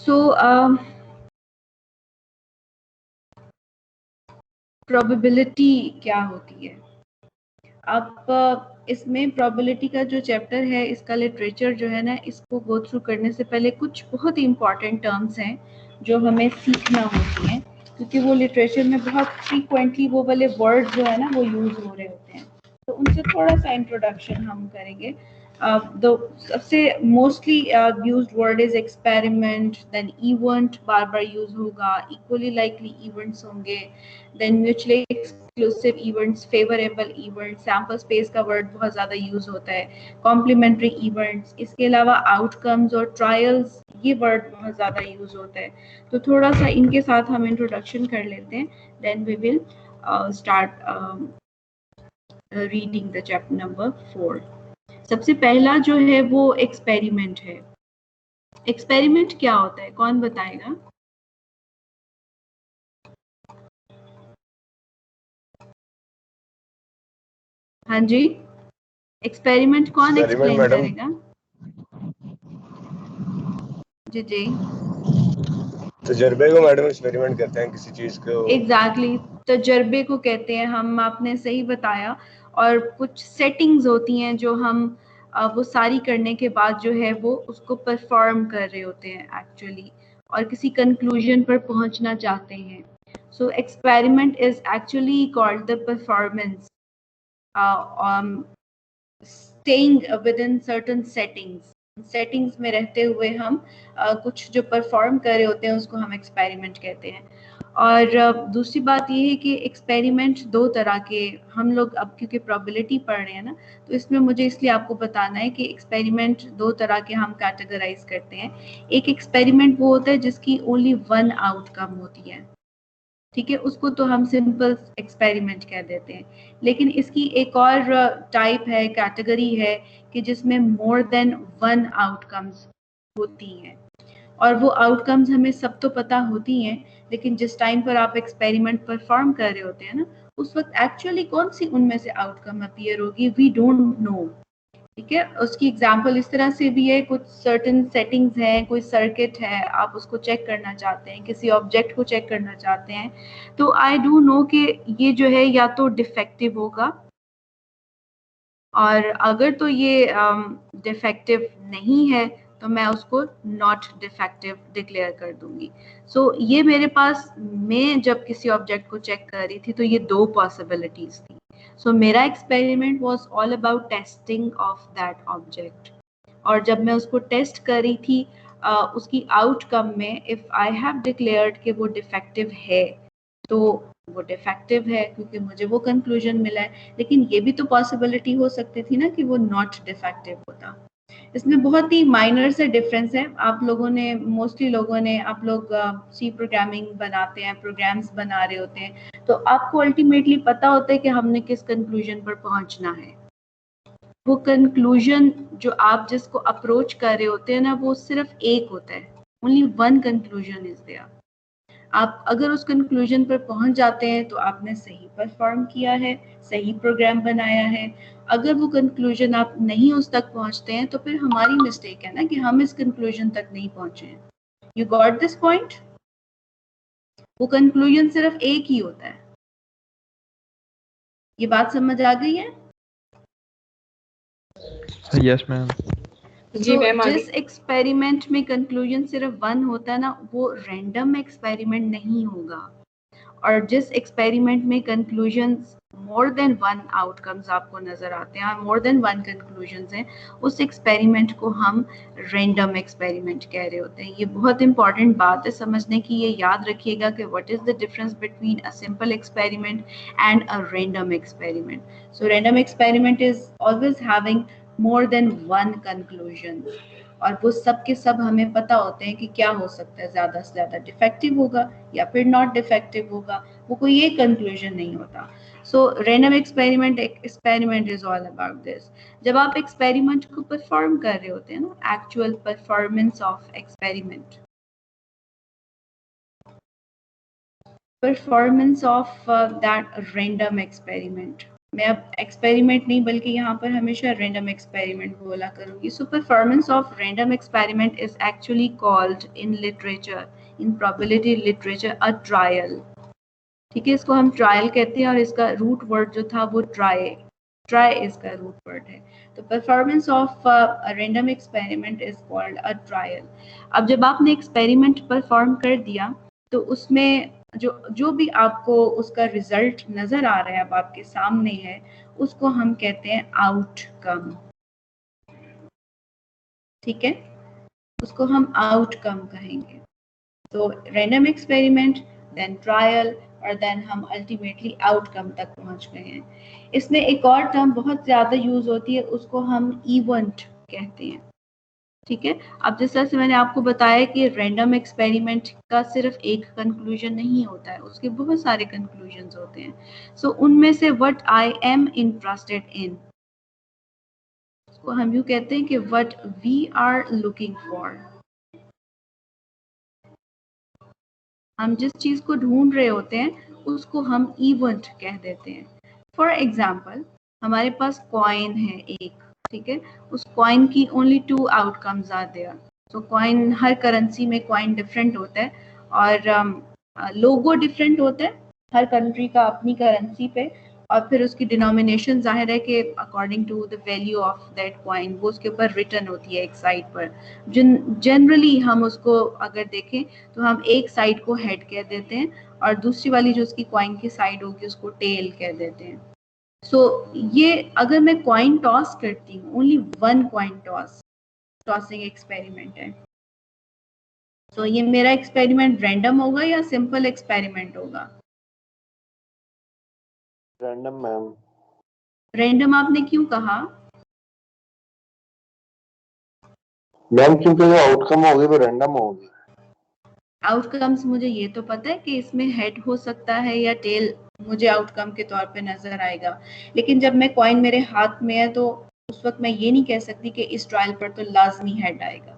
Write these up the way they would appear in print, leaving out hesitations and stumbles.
So probability क्या होती है? आप इसमें प्रोबेबिलिटी का जो चैप्टर है, इसका लिटरेचर जो है ना, इसको गो थ्रू करने से पहले कुछ बहुत ही इंपॉर्टेंट टर्म्स हैं जो हमें सीखना होती हैं, क्योंकि वो लिटरेचर में बहुत फ्रीक्वेंटली वो वाले वर्ड जो है ना वो यूज़ हो रहे होते हैं। तो उनसे थोड़ा सा इंट्रोडक्शन हम करेंगे। सबसे mostly used word is experiment, then event बार बार यूज होगा, इक्वली लाइकली इवेंट्स होंगे, then mutually exclusive events, favourable events, sample space का वर्ड बहुत ज़्यादा यूज होता है, कॉम्प्लीमेंट्री इवेंट्स, इसके अलावा आउटकम्स और ट्रायल्स, ये वर्ड बहुत ज़्यादा यूज होता है। तो थोड़ा सा इनके साथ हम इंट्रोडक्शन कर लेते हैं, then we will start reading the chapter number 4। सबसे पहला जो है वो एक्सपेरिमेंट है। एक्सपेरिमेंट क्या होता है, कौन बताएगा? हाँ जी, एक्सपेरिमेंट कौन एक्सप्लेन करेगा? जी जी, तजर्बे को मैडम एक्सपेरिमेंट कहते हैं, किसी चीज को। एग्जैक्टली, तजर्बे को कहते हैं हम, आपने सही बताया। और कुछ सेटिंग्स होती हैं जो हम वो सारी करने के बाद जो है वो उसको परफॉर्म कर रहे होते हैं एक्चुअली, और किसी कंक्लूजन पर पहुंचना चाहते हैं। So experiment is actually called the performance staying within certain settings में रहते हुए हम कुछ जो परफॉर्म कर रहे होते हैं उसको हम एक्सपेरिमेंट कहते हैं। और दूसरी बात ये है कि एक्सपेरिमेंट दो तरह के, हम लोग अब क्योंकि प्रोबेबिलिटी पढ़ रहे हैं ना, तो इसमें मुझे इसलिए आपको बताना है कि एक्सपेरिमेंट दो तरह के हम कैटेगराइज करते हैं। एक एक्सपेरिमेंट वो होता है जिसकी ओनली वन आउटकम होती है, ठीक है, उसको तो हम सिंपल एक्सपेरिमेंट कह देते हैं। लेकिन इसकी एक और टाइप है, कैटेगरी है, कि जिसमें मोर देन वन आउटकम्स होती हैं। और वो आउटकम्स हमें सब तो पता होती हैं, लेकिन जिस टाइम पर आप एक्सपेरिमेंट परफॉर्म कर रहे होते हैं ना, उस वक्त एक्चुअली कौन सी उनमें से आउटकम अपीयर होगी, वी डोंट नो। ठीक है, उसकी एग्जाम्पल इस तरह से भी है, कुछ सर्टेन सेटिंग्स हैं, कोई सर्किट है, आप उसको चेक करना चाहते हैं, किसी ऑब्जेक्ट को चेक करना चाहते हैं, तो आई डू नो कि ये जो है या तो डिफेक्टिव होगा, और अगर तो ये डिफेक्टिव नहीं है तो मैं उसको नॉट डिफेक्टिव डिक्लेयर कर दूंगी। सो ये मेरे पास, मैं जब किसी ऑब्जेक्ट को चेक कर रही थी तो ये दो पॉसिबिलिटीज थी। सो मेरा experiment was all about testing of that object, और जब मैं उसको टेस्ट कर रही थी उसकी आउटकम में इफ आई हैव डिक्लेयर्ड कि वो डिफेक्टिव है, तो वो डिफेक्टिव है क्योंकि मुझे वो कंक्लूजन मिला है। लेकिन ये भी तो पॉसिबिलिटी हो सकती थी ना कि वो नॉट डिफेक्टिव होता। इसमें बहुत ही माइनर से डिफरेंस है। आप लोगों ने, मोस्टली लोगों ने, आप लोग सी प्रोग्रामिंग बनाते हैं, प्रोग्राम्स बना रहे होते हैं, तो आपको अल्टीमेटली पता होता है कि हमने किस कंक्लूजन पर पहुंचना है। वो कंक्लूजन जो आप जिसको अप्रोच कर रहे होते हैं ना, वो सिर्फ एक होता है, only one conclusion is there. आप अगर उस कंक्लूजन पर पहुंच जाते हैं तो आपने सही परफॉर्म किया है, सही प्रोग्राम बनाया है। अगर वो कंक्लूजन आप नहीं उस तक पहुंचते हैं तो फिर हमारी मिस्टेक है ना कि हम इस कंक्लूजन तक नहीं पहुंचे हैं। You got this point? वो कंक्लूजन सिर्फ एक ही होता है। ये बात समझ आ गई है? Yes ma'am. जी मैम। जिस एक्सपेरिमेंट में कंक्लूजन सिर्फ वन होता है ना, वो रैंडम एक्सपेरिमेंट नहीं होगा। और जिस एक्सपेरिमेंट में कंक्लूजन्स मोर देन वन आउटकम्स आपको नजर आते हैं, मोर देन वन कंक्लूजन्स हैं, उस एक्सपेरिमेंट को हम रैंडम एक्सपेरिमेंट कह रहे होते हैं। ये बहुत इंपॉर्टेंट बात है समझने की, ये याद रखिएगा कि what is the difference between a simple experiment and a random experiment. So random experiment is always having more than one conclusion, और वो सब के सब हमें पता होते हैं कि क्या हो सकता है, ज़्यादा से ज़्यादा डिफेक्टिव होगा या फिर नॉट डिफेक्टिव होगा, वो कोई एक कंक्लूजन नहीं होता। So random experiment is all about this. जब आप एक्सपेरिमेंट को परफॉर्म कर रहे होते हैं ना, actual performance of experiment, performance of that random experiment, मैं अब एक्सपेरिमेंट नहीं बल्कि यहाँ पर हमेशा रैंडम एक्सपेरिमेंट बोला करूँगी. So performance of random experiment is actually called in literature, in probability literature, a trial. ठीक है, इसको हम ट्रायल कहते हैं और इसका रूट वर्ड जो था वो ट्राई इसका रूट वर्ड है. तो performance of random experiment is called a trial. अब जब आपने एक्सपेरिमेंट परफॉर्म कर दिया तो उसमें जो भी आपको उसका रिजल्ट नजर आ रहा है, अब आपके सामने है, उसको हम कहते हैं आउटकम. ठीक है, उसको हम आउटकम कहेंगे. तो रैंडम एक्सपेरिमेंट, देन ट्रायल, और देन हम अल्टीमेटली आउटकम तक पहुंच गए हैं. इसमें एक और टर्म बहुत ज्यादा यूज होती है, उसको हम इवेंट कहते हैं. ठीक है, अब जिस तरह से मैंने आपको बताया कि रैंडम एक्सपेरिमेंट का सिर्फ एक कंक्लूजन नहीं होता है, उसके बहुत सारे कंक्लूजन्स होते हैं. सो उनमें से what I am interested in, उसको हम यूं कहते हैं कि what we are looking for. हम जिस चीज को ढूंढ रहे होते हैं उसको हम इवेंट कह देते हैं. फॉर एग्जाम्पल, हमारे पास कॉइन है एक. ठीक है, उस कॉइन की ओनली 2 आउटकम्स आर देयर. तो कॉइन, हर करेंसी में कॉइन डिफरेंट होता है और लोगो डिफरेंट होता है हर कंट्री का अपनी करेंसी पे, और फिर उसकी डिनोमिनेशन जाहिर है कि according to the value of that coin वो उसके ऊपर रिटर्न होती है एक साइड पर. जनरली हम उसको अगर देखें तो हम एक साइड को हेड कह देते हैं और दूसरी वाली जो उसकी कॉइन की साइड होगी उसको टेल कह देते हैं. सो ये अगर मैं कॉइन टॉस करती हूँ, only one coin tossing experiment है. सो ये मेरा एक्सपेरिमेंट रैंडम होगा या सिंपल एक्सपेरिमेंट होगा? Random ma'am. रैंडम आपने क्यों कहा? मैम क्योंकि जो आउटकम होगी वो रैंडम होगी. आउटकम्स मुझे ये तो पता है कि इसमें हेड हो सकता है या टेल मुझे आउटकम के तौर पे नजर आएगा, लेकिन जब मैं कॉइन मेरे हाथ में है तो उस वक्त मैं ये नहीं कह सकती कि इस ट्रायल पर तो लाजमी हेड आएगा.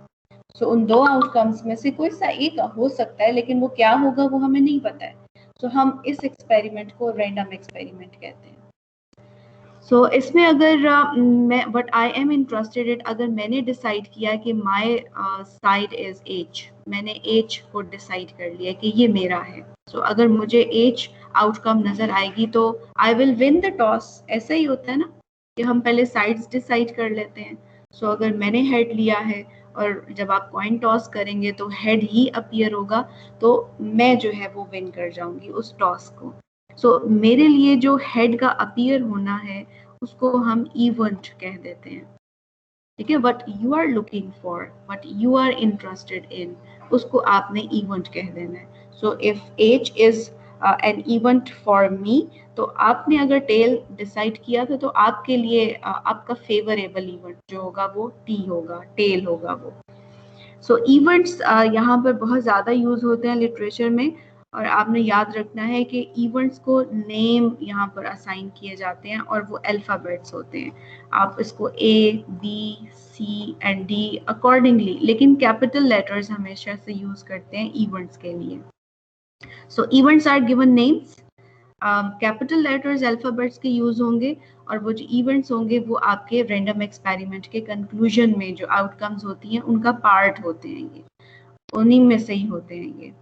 सो उन 2 आउटकम्स में से कोई सा एक हो सकता है, लेकिन वो क्या होगा वो हमें नहीं पता है. सो हम इस एक्सपेरिमेंट को रैंडम एक्सपेरिमेंट कहते हैं. सो इसमें अगर मैं बट आई एम इंटरेस्टेड इन, अगर मैंने डिसाइड किया कि माय साइड इज एच, मैंने एच को डिसाइड कर लिया कि ये मेरा है. सो अगर मुझे एच आउटकम नजर आएगी तो I will win the toss. ऐसा ही होता है ना कि हम पहले साइड्स डिसाइड कर लेते हैं. सो अगर मैंने हेड लिया है और जब आप कॉइन टॉस करेंगे तो हेड ही अपीयर होगा, तो मैं जो है वो विन कर जाऊंगी उस टॉस को. सो मेरे लिए जो हेड का अपीयर होना है उसको हम इवेंट कह देते हैं. ठीक है, what you are looking for, what you are interested in, उसको आपने इवेंट कह देना है. So if H is an event for me, तो आपने अगर टेल डिसाइड किया था तो आपके लिए आपका फेवरेबल इवेंट जो होगा वो टी होगा, टेल होगा वो. सो इवेंट्स यहाँ पर बहुत ज़्यादा यूज होते हैं लिटरेचर में, और आपने याद रखना है कि इवेंट्स को नेम यहाँ पर असाइन किए जाते हैं और वो अल्फ़ाबेट्स होते हैं. आप इसको A, B, C and D accordingly, लेकिन कैपिटल लेटर्स हमेशा से यूज करते हैं इवेंट्स के लिए. So events are given names, capital letters alphabets के यूज होंगे, और वो जो इवेंट्स होंगे वो आपके रैंडम एक्सपेरिमेंट के कंक्लूजन में जो आउटकम्स होती हैं उनका पार्ट होते हैं, ये उन्हीं में से ही होते हैं ये.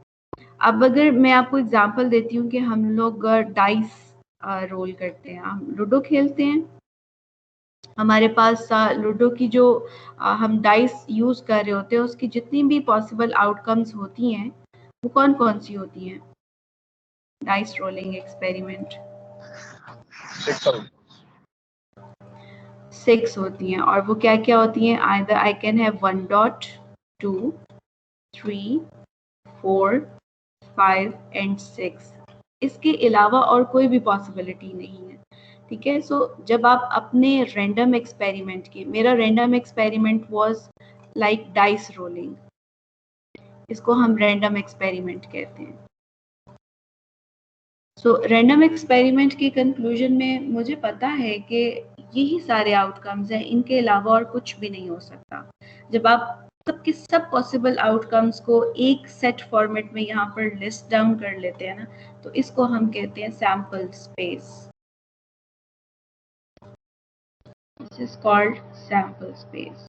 अब अगर मैं आपको एग्जांपल देती हूँ कि हम लोग डाइस रोल करते हैं, हम लूडो खेलते हैं, हमारे पास लूडो की जो हम डाइस यूज कर रहे होते हैं उसकी जितनी भी पॉसिबल आउटकम्स होती हैं वो कौन कौन सी होती हैं डाइस रोलिंग एक्सपेरिमेंट? 6 होती हैं, और वो क्या क्या होती हैं? Either I can have 1 dot, 2, 3, 4, 5 and 6. इसके अलावा और कोई भी पॉसिबिलिटी नहीं है. ठीक है, सो जब आप अपने रैंडम एक्सपेरिमेंट की, मेरा random experiment was like dice rolling, इसको हम रैंडम एक्सपेरिमेंट कहते हैं. सो रैंडम एक्सपेरिमेंट के कंक्लूजन में मुझे पता है कि यही सारे आउटकम्स हैं, इनके अलावा और कुछ भी नहीं हो सकता. जब आप सबके सब पॉसिबल आउटकम्स को एक सेट फॉर्मेट में यहाँ पर लिस्ट डाउन कर लेते हैं ना, तो इसको हम कहते हैं sample space. This is called sample space.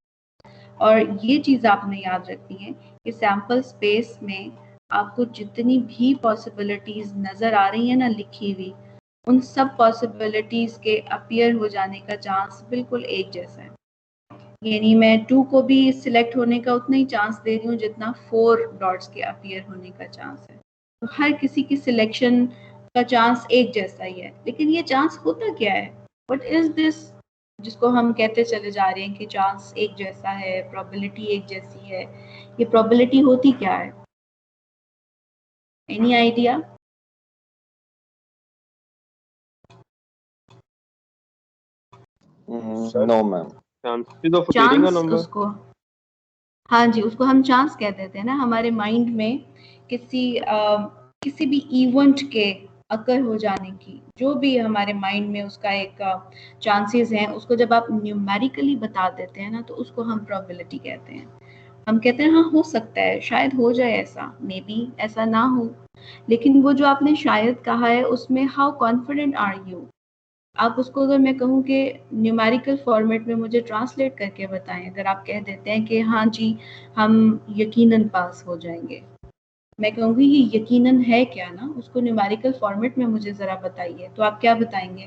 और ये चीज आपने याद रखनी है कि सैंपल स्पेस में आपको जितनी भी पॉसिबिलिटीज नजर आ रही है ना लिखी हुई, उन सब पॉसिबिलिटीज के अपीयर हो जाने का चांस बिल्कुल एक जैसा है। यानी मैं 2 को भी सिलेक्ट होने का उतना ही चांस दे रही हूँ जितना 4 डॉट्स के अपीयर होने का चांस है। तो हर किसी की सिलेक्शन का चांस एक जैसा ही है, लेकिन ये चांस होता क्या है, व्हाट इज दिस जिसको हम कहते चले जा रहे हैं कि चांस एक जैसा है, प्रोबेबिलिटी एक जैसी है, ये प्रोबेबिलिटी होती क्या है? Any idea? No ma'am. Chances of appearing a number, उसको, हाँ जी, उसको हम चांस कह देते हैं ना। हमारे माइंड में किसी भी इवेंट के अकर हो जाने की, जो भी हमारे माइंड में उसका एक चांसेस हैं, उसको जब आप न्यूमेरिकली बता देते हैं ना, तो उसको हम प्रोबेबिलिटी कहते हैं। हम कहते हैं हाँ हो सकता है, शायद हो जाए ऐसा, मे बी ऐसा ना हो। लेकिन वो जो आपने शायद कहा है, उसमें हाउ कॉन्फिडेंट आर यू? आप उसको, अगर मैं कहूँ कि न्यूमेरिकल फॉर्मेट में मुझे ट्रांसलेट करके बताएं, अगर आप कह देते हैं कि हाँ जी हम यकीनन पास हो जाएंगे, मैं कहूँगी ये यकीनन है क्या ना, उसको न्यूमेरिकल फॉर्मेट में मुझे जरा बताइए, तो आप क्या बताएंगे?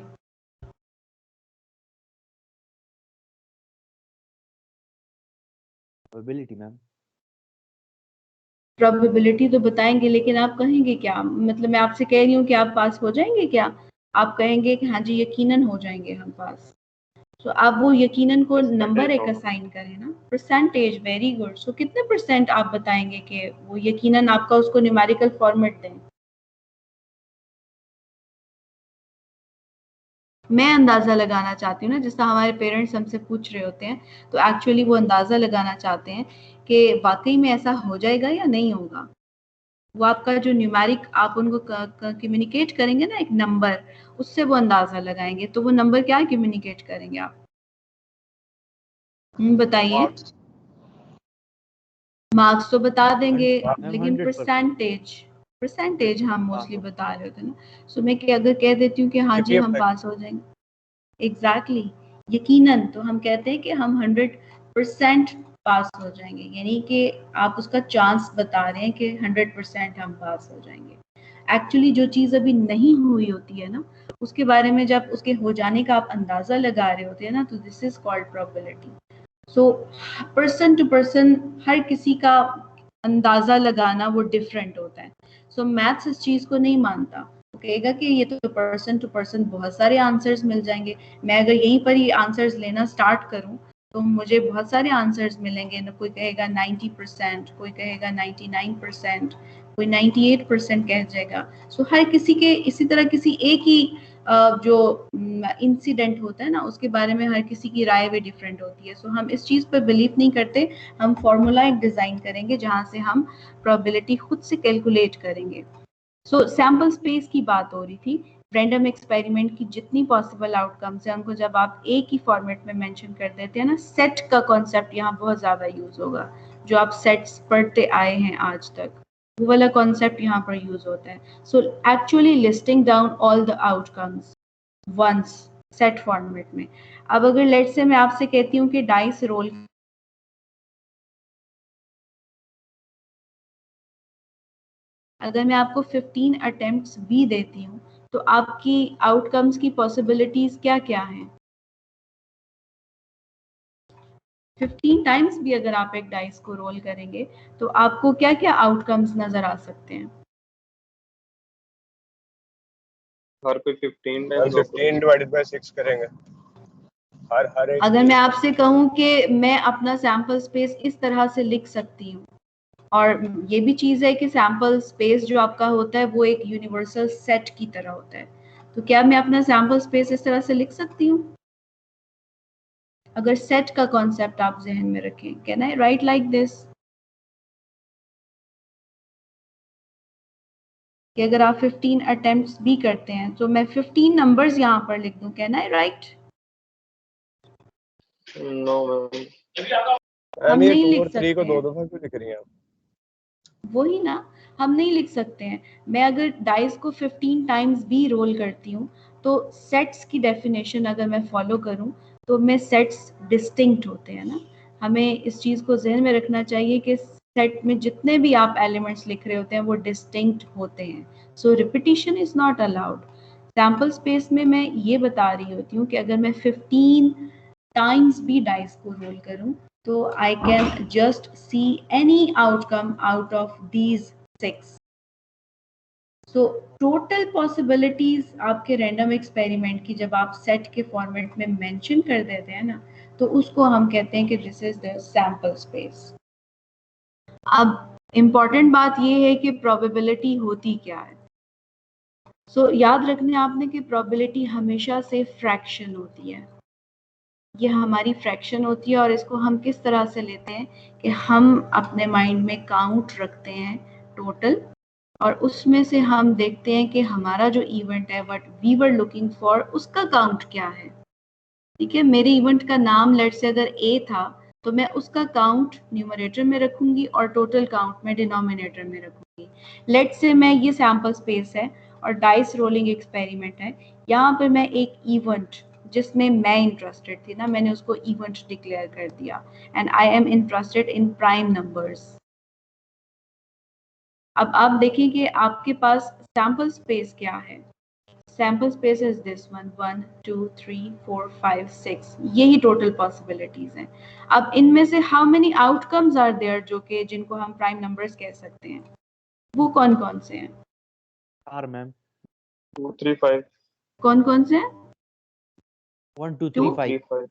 Probability ma'am. प्रोबेबिलिटी तो बताएंगे, लेकिन आप कहेंगे क्या? मतलब मैं आपसे कह रही हूँ कि आप पास हो जाएंगे क्या? आप कहेंगे कि हाँ जी यकीनन हो जाएंगे हम पास। तो आप वो यकीनन को नंबर एक असाइन करें ना, परसेंटेज। Very good. सो कितने परसेंट आप बताएंगे कि वो यकीनन आपका उसको न्यूमेरिकल फॉर्मेट दें? मैं अंदाजा लगाना चाहती हूँ ना, जैसा हमारे पेरेंट्स हमसे पूछ रहे होते हैं, तो एक्चुअली वो अंदाजा लगाना चाहते हैं कि वाकई में ऐसा हो जाएगा या नहीं होगा। वो आपका जो न्यूमेरिक आप उनको कम्युनिकेट करेंगे ना एक नंबर, उससे वो अंदाजा लगाएंगे। तो वो नंबर क्या कम्युनिकेट करेंगे आप? बताइए। मार्क्स तो बता देंगे, लेकिन 100%। परसेंटेज हम मोस्टली बता रहे होते हैं ना। सो मैं अगर कह देती हूँ कि हाँ जी हम पास हो जाएंगे, एग्जैक्टली, यकीनन, तो हम कहते हैं कि हम 100% पास हो जाएंगे, यानी कि आप उसका चांस बता रहे हैं कि 100% हम पास हो जाएंगे। एक्चुअली जो चीज़ अभी नहीं हुई होती है ना, उसके बारे में जब उसके हो जाने का आप अंदाजा लगा रहे होते हैं ना, तो this is called probability. So person to person हर किसी का अंदाजा लगाना वो डिफरेंट होता है। सो मैथ्स इस चीज को नहीं मानता, वो कहेगा कि ये तो पर्सन टू पर्सन बहुत सारे आंसर्स मिल जाएंगे। मैं अगर यहीं पर ही आंसर्स लेना स्टार्ट करूं तो मुझे बहुत सारे आंसर्स मिलेंगे ना। कोई कहेगा 90%, कोई कहेगा 99%, कोई 98% कह जाएगा। सो हर किसी के इसी तरह किसी एक ही जो इंसिडेंट होता है ना, उसके बारे में हर किसी की राय भी डिफरेंट होती है। सो हम इस चीज़ पर बिलीव नहीं करते। हम फॉर्मूला एक डिज़ाइन करेंगे जहाँ से हम प्रोबेबिलिटी खुद से कैलकुलेट करेंगे। सो सैम्पल स्पेस की बात हो रही थी। रैंडम एक्सपेरिमेंट की जितनी पॉसिबल आउटकम्स है, उनको जब आप एक ही फॉर्मेट में मेंशन कर देते हैं ना, सेट का कॉन्सेप्ट यहाँ बहुत ज़्यादा यूज होगा। जो आप सेट्स पढ़ते आए हैं आज तक, वो वाला कॉन्सेप्ट यहाँ पर यूज होता है। So actually listing down all the outcomes once set format में। अब अगर लेट से मैं आपसे कहती हूँ कि डाइस रोल, अगर मैं आपको 15 अटेम्प्ट्स भी देती हूँ, तो आपकी आउटकम्स की पॉसिबिलिटीज क्या क्या हैं? 15 टाइम्स भी अगर आप एक डाइस को रोल करेंगे तो आपको क्या क्या आउटकम्स नजर आ सकते हैं? हर पे 15 डिवाइडेड बाय 6 करेंगे। हर एक, अगर मैं आपसे कहूँ कि मैं अपना सैंपल स्पेस इस तरह से लिख सकती हूँ, और ये भी चीज है कि सैंपल स्पेस जो आपका होता है वो एक यूनिवर्सल सेट की तरह होता है, तो क्या मैं अपना सैंपल स्पेस इस तरह से लिख सकती हूँ? अगर सेट का कॉन्सेप्ट आप जहन में रखें, can I right like this? कि अगर आप 15 अटेम्प्ट्स भी करते हैं तो मैं 15 नंबर्स यहाँ पर लिख दूं, कैन आई राइट? नो हम ये नहीं 2 लिख और 3 को सकते दो हैं, दफा क्यों लिख रही हैं आप? वही ना, हम नहीं लिख सकते हैं। मैं अगर डाइस को 15 टाइम्स भी रोल करती हूँ, तो सेट्स की डेफिनेशन अगर मैं फॉलो करूँ तो में सेट्स डिस्टिंक्ट होते हैं ना, हमें इस चीज़ को जहन में रखना चाहिए कि सेट में जितने भी आप एलिमेंट्स लिख रहे होते हैं वो डिस्टिंक्ट होते हैं, so repetition is not allowed. Sample space में मैं ये बता रही होती हूँ कि अगर मैं 15 टाइम्स भी डाइस को रोल करूँ तो I can just see any outcome out of these 6। So total possibilities आपके रैंडम एक्सपेरिमेंट की जब आप सेट के फॉर्मेट में मेंशन कर देते हैं ना, तो उसको हम कहते हैं कि this is the sample space. अब इम्पॉर्टेंट बात ये है कि प्रोबेबिलिटी होती क्या है। सो याद रखने आपने कि प्रोबेबिलिटी हमेशा से फ्रैक्शन होती है, ये हमारी फ्रैक्शन होती है। और इसको हम किस तरह से लेते हैं कि हम अपने माइंड में काउंट रखते हैं टोटल, और उसमें से हम देखते हैं कि हमारा जो इवेंट है what we were looking for उसका काउंट क्या है। ठीक है, मेरे इवेंट का नाम लेट्स से अगर ए था तो मैं उसका काउंट न्यूमरेटर में रखूंगी और टोटल काउंट में डिनोमिनेटर में रखूंगी। लेट्स से मैं ये सैम्पल स्पेस है और डाइस रोलिंग एक्सपेरिमेंट है, यहाँ पर मैं एक इवेंट जिसमें मैं इंटरेस्टेड थी ना, मैंने उसको इवेंट डिक्लेयर कर दिया and I am interested in prime numbers. अब आप देखें कि आपके पास सैम्पल स्पेस क्या है। Sample space is this one, 1 2 3 4 5 6, यही टोटल पॉसिबिलिटीज हैं। अब इनमें से how many outcomes are there जो कि जिनको हम प्राइम नंबर्स कह सकते हैं, वो कौन कौन से हैं? आर मैम 2 3 5 कौन कौन से हैं? 1 2 3 5 5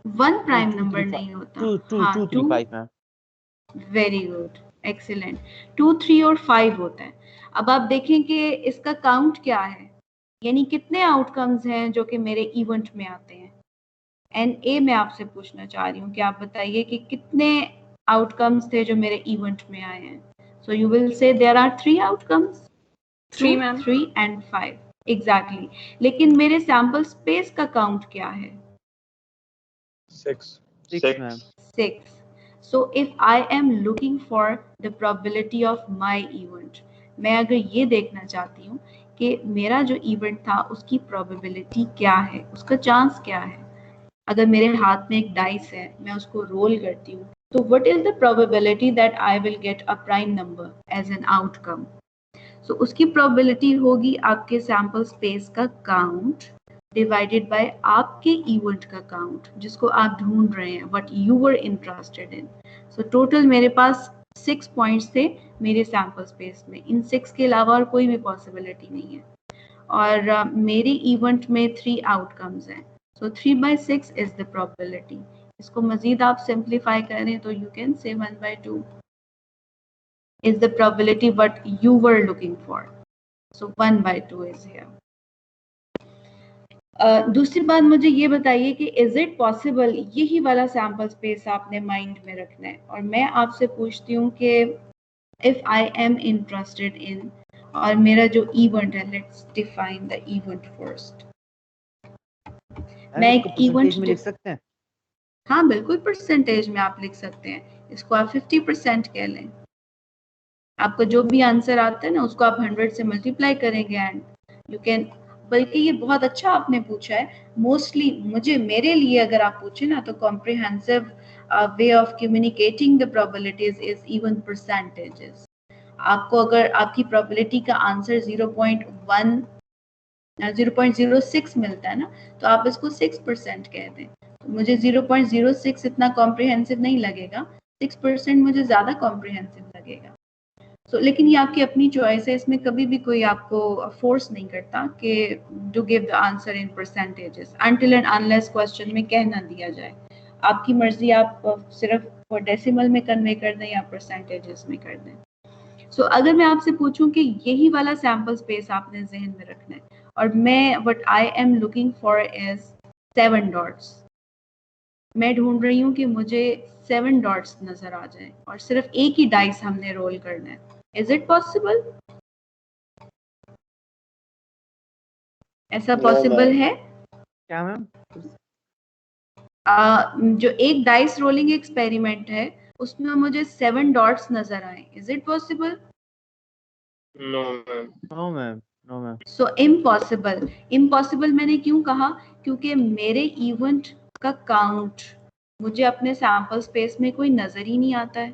वन प्राइम नंबर नहीं होता। 2 3 5 मैम। Very good, excellent. 2 3 और 5 होता है। अब आप देखें कि इसका काउंट क्या है, यानी कितने आउटकम्स हैं जो कि मेरे इवेंट में आते हैं। एंड ए मैं आपसे पूछना चाह रही हूँ कि आप बताइए कि कितने आउटकम्स थे जो मेरे इवेंट में आए हैं। So you will say there are 3 outcomes, 3 ma'am. 3 and 5 exactly. लेकिन मेरे सैम्पल स्पेस का काउंट क्या है? 6 ma'am. 6. So if I am looking for the probability of my event, मैं अगर ये देखना चाहती हूँ कि मेरा जो इवेंट था उसकी प्रोबेबिलिटी क्या है, उसका चांस क्या है। अगर मेरे हाथ में एक डाइस है, मैं उसको रोल करती हूँ, तो what is the probability that I will get a prime number as an outcome. So उसकी प्रोबेबिलिटी होगी आपके सैम्पल स्पेस का काउंट डिवाइडेड बाय आपके इवेंट का काउंट जिसको आप ढूंढ रहे हैं, what you were interested in. So total मेरे पास 6 पॉइंट्स थे मेरे सैम्पल स्पेस में, इन 6 के अलावा और कोई भी पॉसिबिलिटी नहीं है। और मेरी इवेंट में 3 आउटकम्स हैं, सो 3/6 इज द प्रोबेबिलिटी। इसको मजीद आप सिंप्लीफाई करें तो you can say 1/2 is the probability what you were looking for. So 1/2 is here. दूसरी बात मुझे ये बताइए कि इज इट पॉसिबल यही वाला सैम्पल स्पेस आपने माइंड में रखना है, और मैं आपसे पूछती हूँ कि इफ आई एम इंटरेस्टेड इन, और मेरा जो इवेंट है, let's define the event first. मैं एक इवेंट में लिख सकते हैं। हाँ बिल्कुल, परसेंटेज में आप लिख सकते हैं, इसको आप 50% कह लें। आपको जो भी आंसर आता है ना उसको आप 100 से मल्टीप्लाई करेंगे एंड यू कैन। बल्कि ये बहुत अच्छा आपने पूछा है। मोस्टली मेरे लिए अगर आप पूछे ना तो comprehensive way of communicating the probabilities is even percentages. आपको अगर आपकी प्रोबेबिलिटी का आंसर 0.06 मिलता है ना, तो आप इसको 6% कह दें। तो मुझे 0.06 इतना कॉम्प्रिहेंसिव नहीं लगेगा, 6% मुझे ज्यादा कॉम्प्रिहेंसिव लगेगा। लेकिन ये आपकी अपनी चॉइस है, इसमें कभी भी कोई आपको फोर्स नहीं करता कि to give the answer in percentages until and unless question में कह ना दिया जाए। आपकी मर्जी, आप सिर्फ डेसिमल में कन्वे कर दें या परसेंटेजेस में कर दें। सो अगर मैं आपसे पूछूं कि यही वाला सैम्पल स्पेस आपने जहन में रखना है और मैं what I am looking for is 7 dots, मैं ढूंढ रही हूँ कि मुझे 7 डॉट्स नजर आ जाए और सिर्फ एक ही डाइस हमने रोल करना है। Is it possible? ऐसा पॉसिबल है क्या मैम? जो एक डाइस रोलिंग एक्सपेरिमेंट है उसमें मुझे 7 डॉट्स नजर आए, is it possible? No ma'am. No ma'am. No ma'am. So impossible, impossible मैंने क्यों कहा, क्योंकि मेरे इवेंट का काउंट मुझे अपने सैंपल स्पेस में कोई नजर ही नहीं आता है,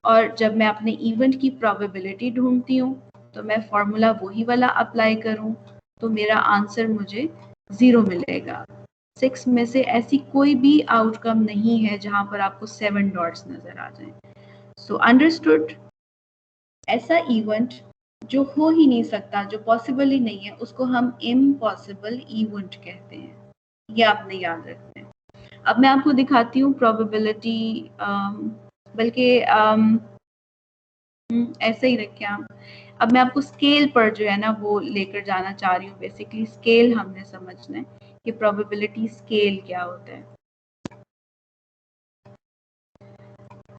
और जब मैं अपने इवेंट की प्रोबेबिलिटी ढूंढती हूँ तो मैं फॉर्मूला वही वाला अप्लाई करूँ तो मेरा आंसर मुझे 0 मिलेगा। 6 में से ऐसी कोई भी आउटकम नहीं है जहां पर आपको 7 डॉट्स नजर आ जाएं। सो अंडरस्टूड, ऐसा इवेंट जो हो ही नहीं सकता, जो पॉसिबल ही नहीं है, उसको हम इम्पॉसिबल इवेंट कहते हैं। ये आपने याद रखना है। अब मैं आपको दिखाती हूँ प्रोबेबिलिटी, बल्कि ऐसे ही रखें आप। अब मैं आपको स्केल पर जो है ना वो लेकर जाना चाह रही हूँ। बेसिकली स्केल हमने समझना है कि प्रोबेबिलिटी स्केल क्या होता है।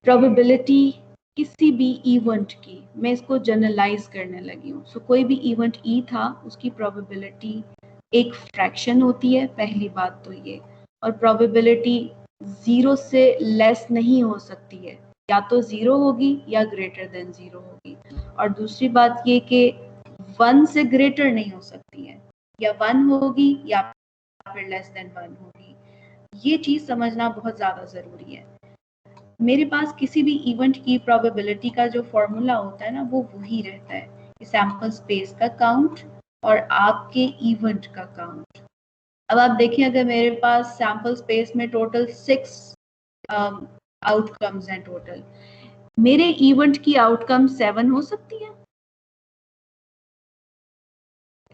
प्रोबेबिलिटी किसी भी इवेंट की, मैं इसको जनरलाइज करने लगी हूँ। सो कोई भी इवेंट ई था, उसकी प्रोबेबिलिटी एक फ्रैक्शन होती है, पहली बात तो ये। और प्रोबेबिलिटी 0 से लेस नहीं हो सकती है, या तो 0 होगी या ग्रेटर देन 0 होगी। और दूसरी बात ये कि 1 से ग्रेटर नहीं हो सकती है, या 1 होगी या फिर लेस देन 1 होगी। ये चीज समझना बहुत ज्यादा जरूरी है। मेरे पास किसी भी इवेंट की प्रोबेबिलिटी का जो फॉर्मूला होता है ना वो वही रहता है, सैंपल स्पेस का काउंट और आपके इवेंट का काउंट। अब आप देखिए, अगर मेरे पास सैंपल स्पेस में टोटल 6 आउटकम्स हैं टोटल, मेरे इवेंट की आउटकम 7 हो सकती है?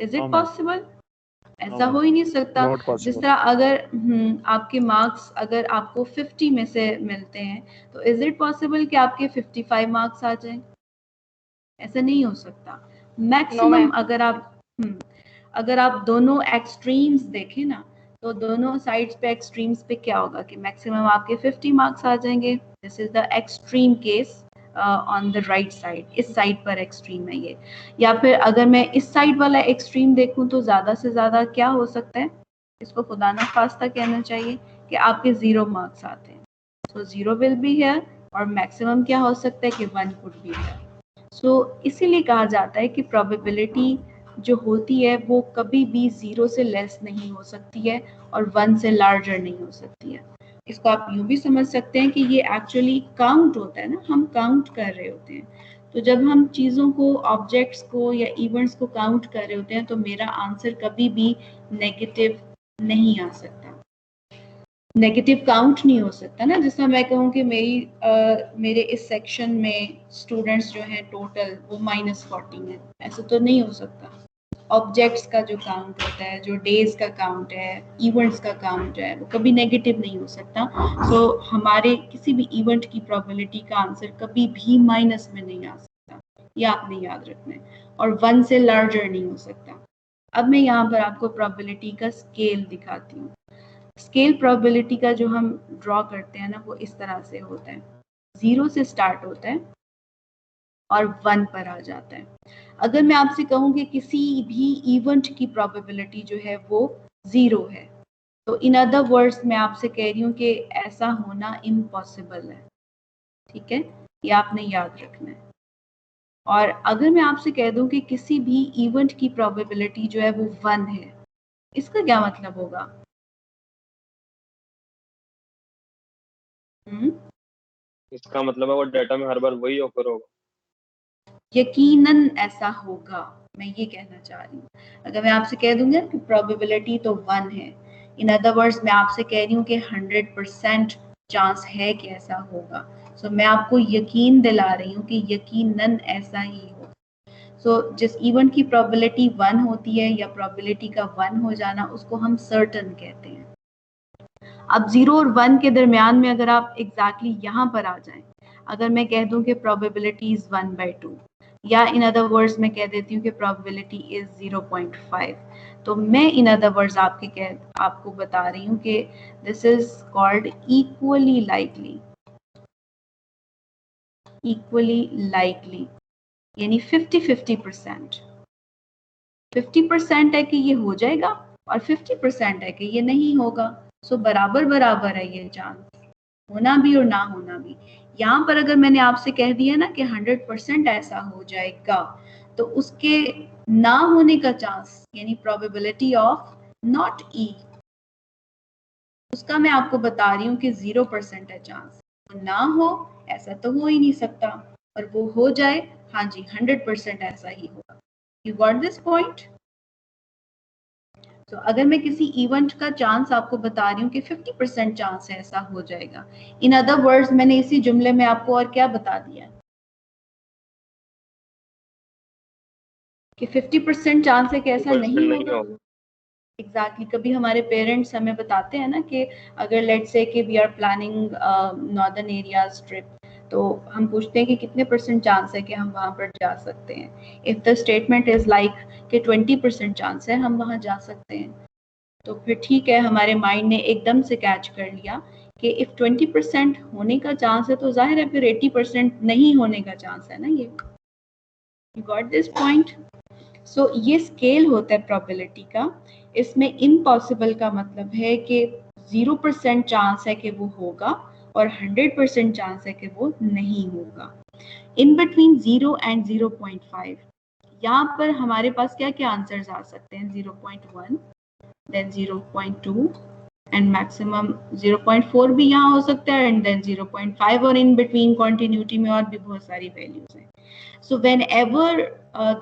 Is it possible? ऐसा हो ही नहीं सकता। जिस तरह अगर आपके मार्क्स अगर आपको 50 में से मिलते हैं तो इज इट पॉसिबल कि आपके 55 मार्क्स आ जाएं? ऐसा नहीं हो सकता। मैक्सिमम अगर आप दोनों एक्सट्रीम्स देखें ना, तो दोनों साइड्स पे एक्सट्रीम्स पे क्या होगा कि मैक्सिमम आपके 50 मार्क्स आ जाएंगे। This is the extreme case on the right side, इस साइड पर एक्सट्रीम है ये। या फिर अगर मैं इस साइड वाला एक्सट्रीम देखूं तो ज्यादा से ज्यादा क्या हो सकता है, इसको खुदा ना खास्ता कहना चाहिए कि आपके 0 मार्क्स आते हैं। सो 0 विल बी हियर, और मैक्सिमम क्या हो सकता है कि 1 कुड बी हियर। सो इसीलिए कहा जाता है कि प्रोबेबिलिटी जो होती है वो कभी भी 0 से लेस नहीं हो सकती है और 1 से लार्जर नहीं हो सकती है। इसको आप यूं भी समझ सकते हैं कि ये एक्चुअली काउंट होता है ना, हम काउंट कर रहे होते हैं। तो जब हम चीज़ों को, ऑब्जेक्ट्स को या इवेंट्स को काउंट कर रहे होते हैं तो मेरा आंसर कभी भी नेगेटिव नहीं आ सकता, नेगेटिव काउंट नहीं हो सकता ना। जिस तरह मैं कहूँ कि मेरे इस सेक्शन में स्टूडेंट्स जो हैं टोटल वो -14 है, ऐसा तो नहीं हो सकता। ऑब्जेक्ट्स का जो काउंट होता है, जो डेज का काउंट है, इवेंट्स का काउंट है, वो कभी नेगेटिव नहीं हो सकता। सो हमारे किसी भी इवेंट की प्रोबेबिलिटी का आंसर कभी भी माइनस में नहीं आ सकता, ये आपने याद रखना है। और 1 से लार्जर नहीं हो सकता। अब मैं यहाँ पर आपको प्रोबेबिलिटी का स्केल दिखाती हूँ। स्केल प्रोबेबिलिटी का जो हम ड्रॉ करते हैं ना वो इस तरह से होता है, 0 से स्टार्ट होता है और 1 पर आ जाता है। अगर मैं आपसे कहूँ कि किसी भी इवेंट की प्रोबेबिलिटी जो है वो 0 है, तो इन अदर वर्ड्स मैं आपसे कह रही हूँ कि ऐसा होना इम्पॉसिबल है। ठीक है, ये आपने याद रखना है। और अगर मैं आपसे कह दूं कि किसी भी इवेंट की प्रोबेबिलिटी जो है वो 1 है, इसका क्या मतलब होगा? इसका मतलब है वो डाटा में हर बार वही ऑफर होगा। यकीनन ऐसा होगा, मैं ये कहना चाह रही हूँ। अगर मैं आपसे कह दूंगा कि प्रोबेबिलिटी तो 1 है, इन अदर वर्ड्स मैं आपसे कह रही हूँ कि 100% चांस है कि ऐसा होगा। सो मैं आपको यकीन दिला रही हूँ कि यकीनन ऐसा ही होगा। सो जिस इवेंट की प्रोबेबिलिटी 1 होती है या प्रोबेबिलिटी का 1 हो जाना, उसको हम सर्टन कहते हैं। अब 0 और 1 के दरमियान में अगर आप एग्जैक्टली यहाँ पर आ जाएं, अगर मैं कह दूं कि प्रोबेबिलिटी इज 1/2, या इन अदर वर्ड्स मैं कह देती हूँ कि प्रोबेबिलिटी इज 0.5, तो मैं इन अदर वर्ड्स आपको बता रही हूँ कि this is called equally likely. Equally likely यानी 50-50%। 50% है कि ये हो जाएगा और 50% है कि ये नहीं होगा। सो बराबर बराबर है ये चांस, होना भी और ना होना भी। यहाँ पर अगर मैंने आपसे कह दिया ना कि 100% ऐसा हो जाएगा, तो उसके ना होने का चांस यानी प्रोबेबिलिटी ऑफ नॉट ई, उसका मैं आपको बता रही हूँ कि 0% है चांस। तो ना हो ऐसा तो हो ही नहीं सकता, और वो हो जाए हाँ जी 100% ऐसा ही होगा। You got this point? तो अगर मैं किसी इवेंट का चांस आपको बता रही हूँ कि 50% चांस है ऐसा हो जाएगा, इन अदर वर्ड्स मैंने इसी जुमले में आपको और क्या बता दिया कि 50% चांस है कि ऐसा नहीं होगा। एग्जैक्टली कभी हमारे पेरेंट्स हमें बताते हैं ना कि अगर लेट्स से कि we are planning northern areas trip, तो हम पूछते हैं कि कितने % चांस है कि हम वहां पर जा सकते हैं। If the statement is like कि 20% चांस है हम वहां जा सकते हैं, तो फिर ठीक है, हमारे माइंड ने एकदम से कैच कर लिया कि इफ 20% होने का चांस है तो जाहिर है फिर 80% नहीं होने का चांस है ना। ये यू गॉट दिस पॉइंट? सो ये स्केल होता है प्रोबेबिलिटी का। इसमें इम्पॉसिबल का मतलब है कि 0% चांस है कि वो होगा और 100% चांस है कि वो नहीं होगा। इन बिटवीन 0 एंड 0.5 यहाँ पर हमारे पास क्या क्या आंसर्स आ सकते हैं? 0.1, देन 0.2 एंड मैक्सिमम 0.4 भी यहाँ हो सकता है, एंड देन 0.5, और इन बिटवीन कॉन्टिन्यूटी में और भी बहुत सारी वैल्यूज हैं। So whenever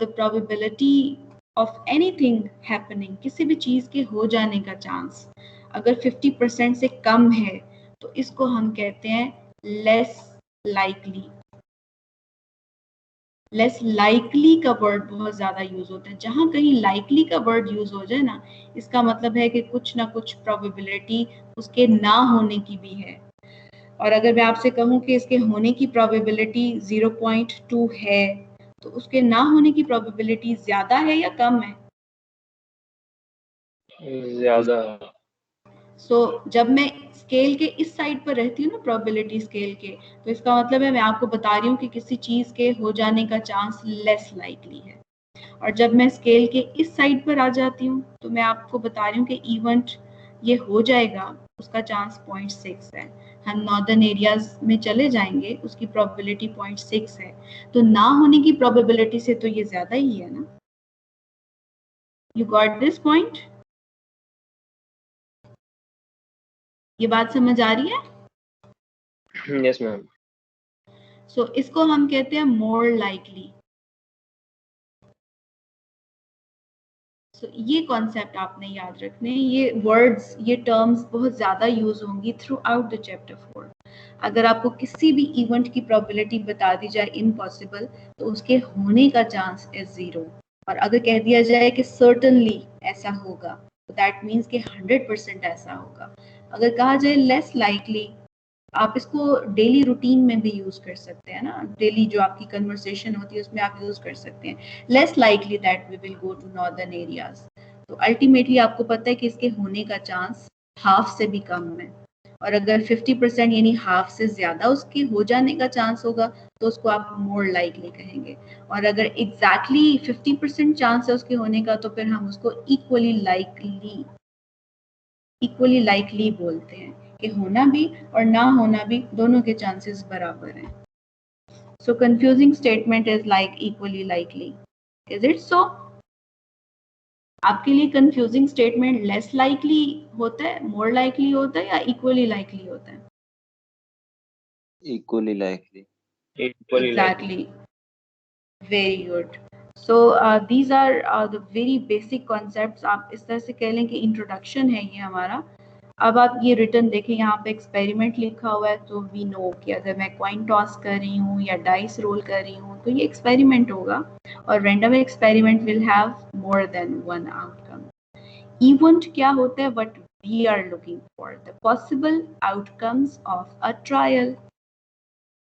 the probability of anything happening, किसी भी चीज के हो जाने का चांस अगर 50% से कम है तो इसको हम कहते हैं लेस लाइकली। लेस लाइकली का वर्ड बहुत ज्यादा यूज होता है। जहां कहीं लाइकली का वर्ड यूज हो जाए ना, इसका मतलब है कि कुछ ना कुछ प्रोबेबिलिटी उसके ना होने की भी है। और अगर मैं आपसे कहूं कि इसके होने की प्रोबेबिलिटी 0.2 है, तो उसके ना होने की प्रोबेबिलिटी ज्यादा है या कम है? ज्यादा। सो जब मैं स्केल के इस साइड पर रहती हूँ ना, प्रोबेबिलिटी स्केल के, तो इसका मतलब है मैं आपको बता रही हूँ कि किसी चीज के हो जाने का चांस लेस लाइकली है। और जब मैं स्केल के इस साइड पर आ जाती हूँ तो मैं आपको बता रही हूँ कि इवेंट ये हो जाएगा, उसका चांस 0.6 है। हम नॉर्दर्न एरियाज में चले जाएंगे, उसकी प्रोबेबिलिटी 0.6 है, तो ना होने की प्रोबेबिलिटी से तो ये ज्यादा ही है ना। You got this point? ये बात समझ आ रही है? Yes ma'am. सो इसको हम कहते हैं मोर लाइकली। ये कॉन्सेप्ट आपने याद रखने, ये वर्ड्स, ये टर्म्स बहुत ज्यादा यूज होंगी थ्रू आउट द चैप्टर 4। अगर आपको किसी भी इवेंट की प्रोबेबिलिटी बता दी जाए इम्पॉसिबल, तो उसके होने का चांस इज 0। और अगर कह दिया जाए कि सर्टनली ऐसा होगा, तो दैट मीन्स कि 100% ऐसा होगा। अगर कहा जाए लेस लाइकली, आप इसको डेली रूटीन में भी यूज कर सकते हैं ना, डेली जो आपकी कन्वर्सेशन होती है उसमें आप यूज कर सकते हैं। Less likely that we will go to northern areas. तो अल्टीमेटली आपको पता है कि इसके होने का चांस हाफ से भी कम है। और अगर 50% यानी हाफ से ज्यादा उसके हो जाने का चांस होगा, तो उसको आप मोर लाइकली कहेंगे। और अगर एग्जैक्टली 50% चांस है उसके होने का, तो फिर हम उसको इक्वली लाइकली बोलते हैं कि होना भी और ना होना भी दोनों के चांसेस बराबर हैं। So confusing statement is like equally likely. Is it so? आपके लिए कंफ्यूजिंग स्टेटमेंट लेस लाइकली होता है, मोर लाइकली होता है, या इक्वली लाइकली होता है? Equally likely. Exactly. Very good. So these are the very basic concepts. आप इस तरह से कह लें कि इंट्रोडक्शन है ये हमारा। अब आप ये रिटर्न देखें, यहाँ पे एक्सपेरिमेंट लिखा हुआ है, तो वी नो कि अगर मैं कॉइन टॉस कर रही हूँ या डाइस रोल कर रही हूँ तो ये एक्सपेरिमेंट होगा, और random experiment will have more than one outcome. Event क्या होता है? What we are looking for, the possible outcomes of a trial.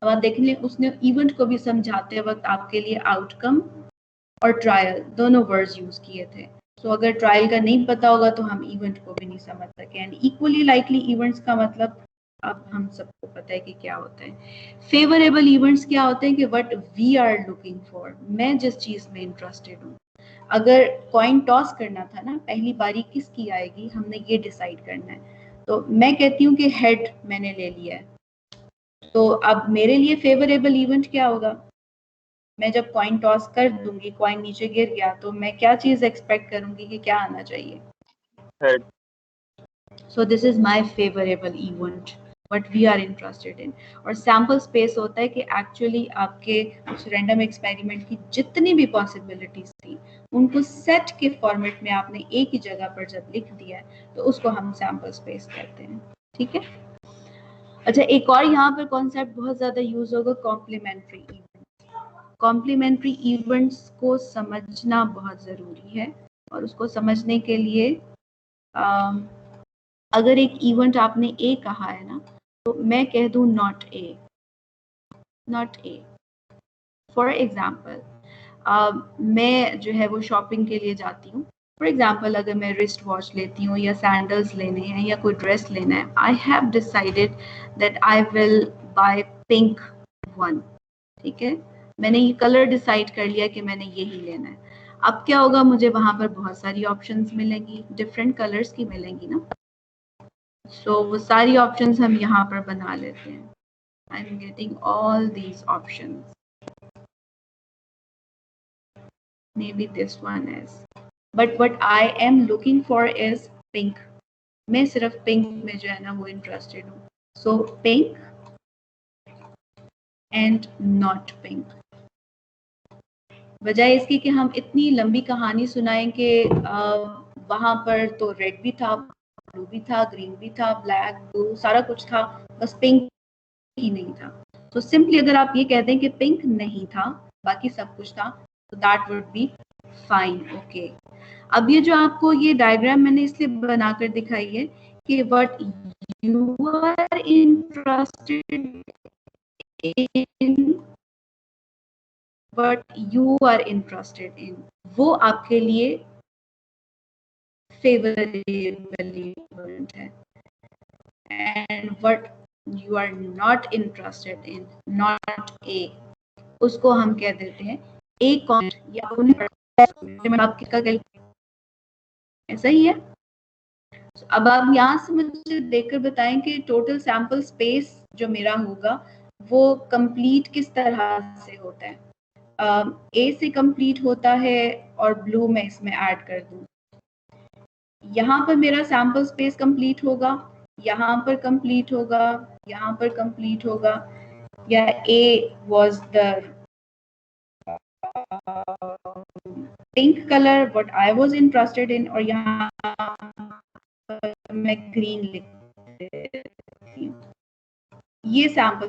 अब आप देख लें, उसने इवेंट को भी समझाते वक्त आपके लिए आउटकम और ट्रायल दोनों वर्ड्स यूज किए थे। तो अगर ट्रायल का नहीं पता होगा तो हम इवेंट को भी नहीं समझ सके। एंड इक्वली लाइकली इवेंट्स का मतलब अब हम सबको पता है कि क्या होता है। फेवरेबल इवेंट्स क्या होते हैं कि what we are looking for, मैं जिस चीज में इंटरेस्टेड हूँ। अगर कॉइन टॉस करना था ना, पहली बारी किसकी आएगी, हमने ये डिसाइड करना है, तो मैं कहती हूँ कि हेड मैंने ले लिया है, तो अब मेरे लिए फेवरेबल इवेंट क्या होगा? मैं जब कॉइन टॉस कर दूंगी, कॉइन नीचे गिर गया, तो मैं क्या चीज एक्सपेक्ट करूंगी कि क्या आना चाहिए? Head. So this is my favorable event, what we are interested in. और सैम्पल स्पेस होता है कि एक्चुअली आपके उस रैंडम एक्सपेरिमेंट की जितनी भी पॉसिबिलिटीज थी उनको सेट के फॉर्मेट में आपने एक ही जगह पर जब लिख दिया है तो उसको हम सैम्पल स्पेस कहते हैं। ठीक है। अच्छा, एक और यहाँ पर कॉन्सेप्ट बहुत ज्यादा यूज होगा, कॉम्प्लीमेंट्री इवेंट्स। कॉम्प्लीमेंट्री इवेंट्स को समझना बहुत जरूरी है और उसको समझने के लिए अगर एक इवेंट आपने ए कहा है ना, तो मैं कह दूं not a, not a. For example मैं जो है वो शॉपिंग के लिए जाती हूँ। फॉर एग्जाम्पल अगर मैं रिस्ट वॉच लेती हूँ या सैंडल्स लेने हैं या कोई ड्रेस लेना है, I have decided that I will buy pink one. ठीक है, मैंने ये कलर डिसाइड कर लिया कि मैंने यही लेना है। अब क्या होगा, मुझे वहां पर बहुत सारी ऑप्शंस मिलेंगी, डिफरेंट कलर्स की मिलेंगी ना। सो वो सारी ऑप्शंस हम यहाँ पर बना लेते हैं। I am getting all these options, may be this one is, but what I am looking for is pink. मैं सिर्फ पिंक में जो है ना वो इंटरेस्टेड हूँ। So pink and not pink. बजाय इसकी कि हम इतनी लंबी कहानी सुनाएं कि वहां पर तो रेड भी था, ब्लू भी था, ग्रीन भी था, ब्लैक ब्लू सारा कुछ था, बस पिंक ही नहीं था। तो सिंपली अगर आप ये कहते हैं कि पिंक नहीं था, बाकी सब कुछ था, तो that would be fine, okay. अब ये जो आपको ये डायग्राम मैंने इसलिए बनाकर दिखाई है कि what you are interested in, what you are interested in, वो आपके लिए favorable event है। and what you are not interested in, not A, उसको हम कह देते हैं A कॉन्ट या आपके ऐसा ही है। अब आप यहाँ से मुझे देखकर बताएं कि टोटल सैंपल स्पेस जो मेरा होगा वो कंप्लीट किस तरह से होता है। ए से कंप्लीट होता है और ब्लू में इसमें ऐड कर दूं, यहाँ पर मेरा सैंपल स्पेस कंप्लीट होगा, यहाँ पर कंप्लीट होगा, यहाँ पर कंप्लीट होगा, या ए was the pink colour what I was interested in, और यहाँ मैं ग्रीन लिख देती हूँ। ये सैंपल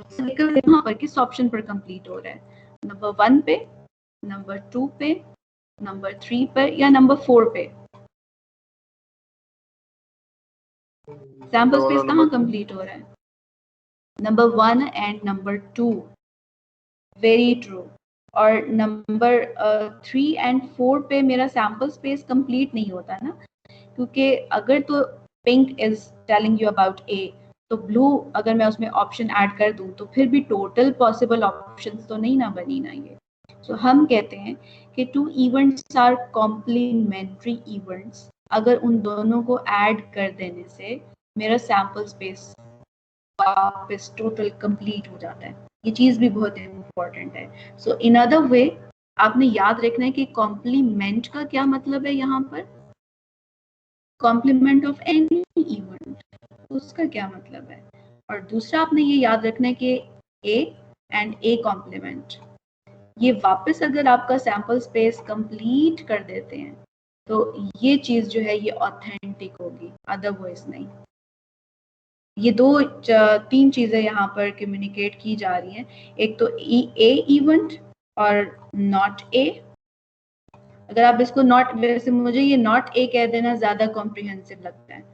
यहाँ पर किस ऑप्शन पर कंप्लीट हो रहा है, नंबर 1 पे, नंबर 2 पे, नंबर 3 पे या नंबर 4 पे? सैंपल स्पेस कहाँ कंप्लीट हो रहा है? Number 1 and number 2, very true. और नंबर 3 एंड 4 पे मेरा सैंपल स्पेस कंप्लीट नहीं होता ना, क्योंकि अगर तो pink is telling you about A, तो ब्लू अगर मैं उसमें ऑप्शन ऐड कर दूं तो फिर भी टोटल पॉसिबल ऑप्शंस तो नहीं ना बनी ना ये। सो हम कहते हैं कि 2 इवेंट्स आर कॉम्प्लीमेंट्री इवेंट्स। अगर उन दोनों को ऐड कर देने से मेरा सैंपल स्पेस वापस टोटल कंप्लीट हो जाता है। ये चीज भी बहुत इम्पोर्टेंट है। सो इन अदर वे आपने याद रखना है कि कॉम्प्लीमेंट का क्या मतलब है, यहाँ पर कॉम्प्लीमेंट ऑफ एनी इवेंट, उसका क्या मतलब है। और दूसरा आपने ये याद रखना है कि ए एंड ए कॉम्प्लीमेंट, ये वापस अगर आपका सैंपल स्पेस कंप्लीट कर देते हैं तो ये चीज जो है ये ऑथेंटिक होगी, अदरवाइज नहीं। ये 2-3 चीजें यहाँ पर कम्युनिकेट की जा रही हैं। एक तो ए इवेंट और नॉट ए। अगर आप इसको नॉट, वैसे मुझे ये नॉट ए कह देना ज्यादा कॉम्प्रिहेंसिव लगता है।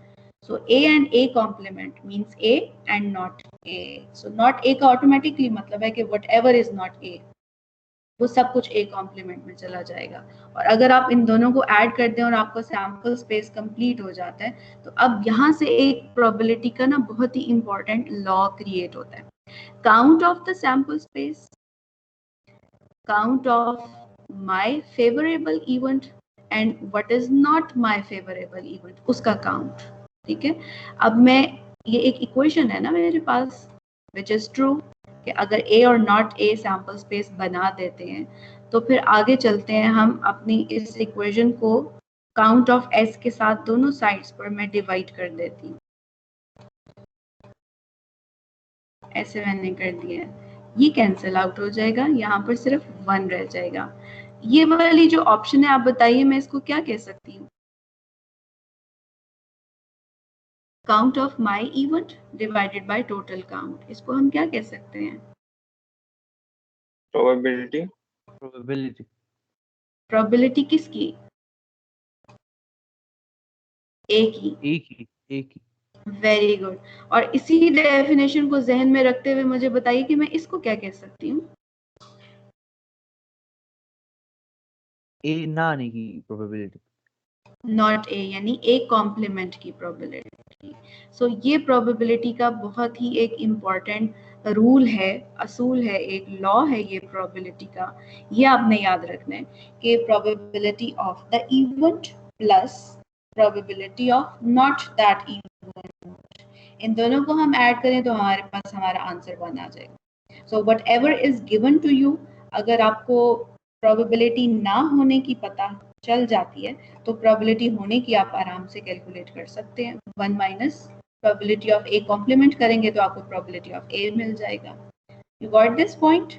So A and A complement means A and not A. So not A का ऑटोमेटिकली मतलब है कि whatever is not A, वो सब कुछ ए कॉम्प्लीमेंट में चला जाएगा। और अगर आप इन दोनों को ऐड कर दें और आपका सैंपल स्पेस कंप्लीट हो जाता है, तो अब यहाँ से एक प्रोबेबिलिटी का ना बहुत ही इंपॉर्टेंट लॉ क्रिएट होता है। Count of the sample space, count of my favourable event and what is not my favourable event, उसका काउंट। ठीक है, अब मैं ये एक इक्वेशन है ना मेरे पास, विच इज ट्रू कि अगर ए और नॉट ए सैम्पल स्पेस बना देते हैं तो फिर आगे चलते हैं हम अपनी इस इक्वेशन को काउंट ऑफ एस के साथ दोनों साइड्स पर मैं डिवाइड कर देती हूँ। ऐसे मैंने कर दिया है, ये कैंसिल आउट हो जाएगा, यहाँ पर सिर्फ 1 रह जाएगा। ये वाली जो ऑप्शन है आप बताइए मैं इसको क्या कह सकती हूँ? Count of my event divided by total count, इसको हम क्या कह सकते हैं? प्रोबेबिलिटी। प्रोबेबिलिटी। प्रोबेबिलिटी किसकी? ए की। ए की। Very good. और इसी डेफिनेशन को जहन में रखते हुए मुझे बताइए कि मैं इसको क्या कह सकती हूँ? ए ना आने की प्रोबेबिलिटी। नॉट ए यानी ए कॉम्प्लीमेंट की प्रोबेबिलिटी। सो ये प्रोबेबिलिटी का बहुत ही एक इम्पॉर्टेंट रूल है, असूल है, एक लॉ है ये प्रोबेबिलिटी का। ये आपने याद रखना है कि probability of the event plus probability of not that event, इन दोनों को हम ऐड करें तो हमारे पास हमारा आंसर 1 आ जाएगा। So whatever is given to you, अगर आपको प्रोबेबिलिटी ना होने की पता चल जाती है तो प्रोबेबिलिटी होने की आप आराम से कैलकुलेट कर सकते हैं। 1 minus probability of A complement करेंगे तो आपको प्रोबेबिलिटी ऑफ ए मिल जाएगा। You got this point?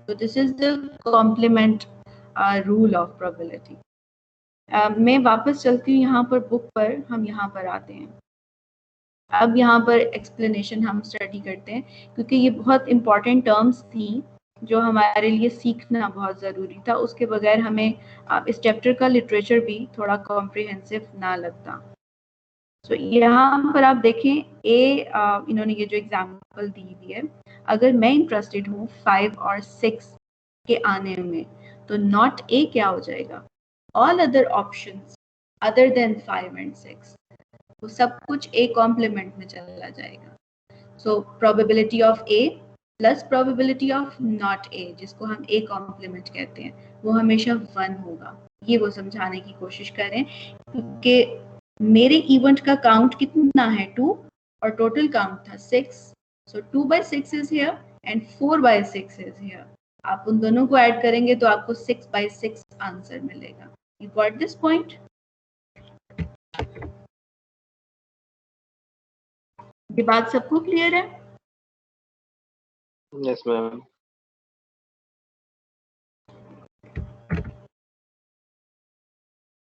तो this is the complement rule of probability. मैं वापस चलती हूँ यहाँ पर बुक पर, हम यहाँ पर आते हैं। अब यहाँ पर एक्सप्लेनेशन हम स्टडी करते हैं क्योंकि ये बहुत इंपॉर्टेंट टर्म्स थी जो हमारे लिए सीखना बहुत ज़रूरी था, उसके बगैर हमें इस चैप्टर का लिटरेचर भी थोड़ा कॉम्प्रिहेंसिव ना लगता। तो यहाँ पर आप देखें इन्होंने ये जो एग्जाम्पल दी हुई है, अगर मैं इंटरेस्टेड हूँ 5 और 6 के आने में तो नॉट ए क्या हो जाएगा? All other options other than 5 and 6, वो सब कुछ ए कॉम्प्लीमेंट में चला जाएगा। So probability of A plus probability of not a, जिसको हम ए कॉम्प्लीमेंट कहते हैं, वो हमेशा 1 होगा। ये वो समझाने की कोशिश करें क्योंकि मेरे इवेंट का काउंट कितना है 2 और टोटल काउंट था 6, सो 2/6 is here and 4/6 is here. आप उन दोनों को ऐड करेंगे तो आपको 6/6 आंसर मिलेगा। You got this point? ये बात सबको क्लियर है? Yes ma'am.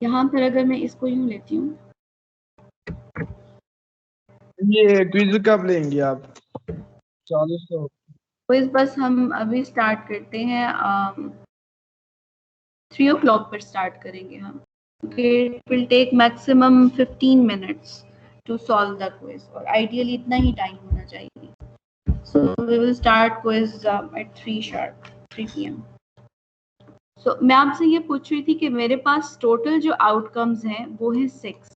यहाँ पर अगर मैं इसको यूं लेती हूँ, ये क्विज कब लेंगे आप? 40 तो क्विज बस हम अभी स्टार्ट करते हैं, 3 o'clock पर स्टार्ट करेंगे हम। It will take maximum 15 minutes to solve the quiz और ideally इतना ही टाइम होना चाहिए। So we will start quiz at 3 sharp, 3 PM. So मैं आपसे ये पूछ रही थी कि मेरे पास टोटल जो आउटकम्स हैं वो है 6,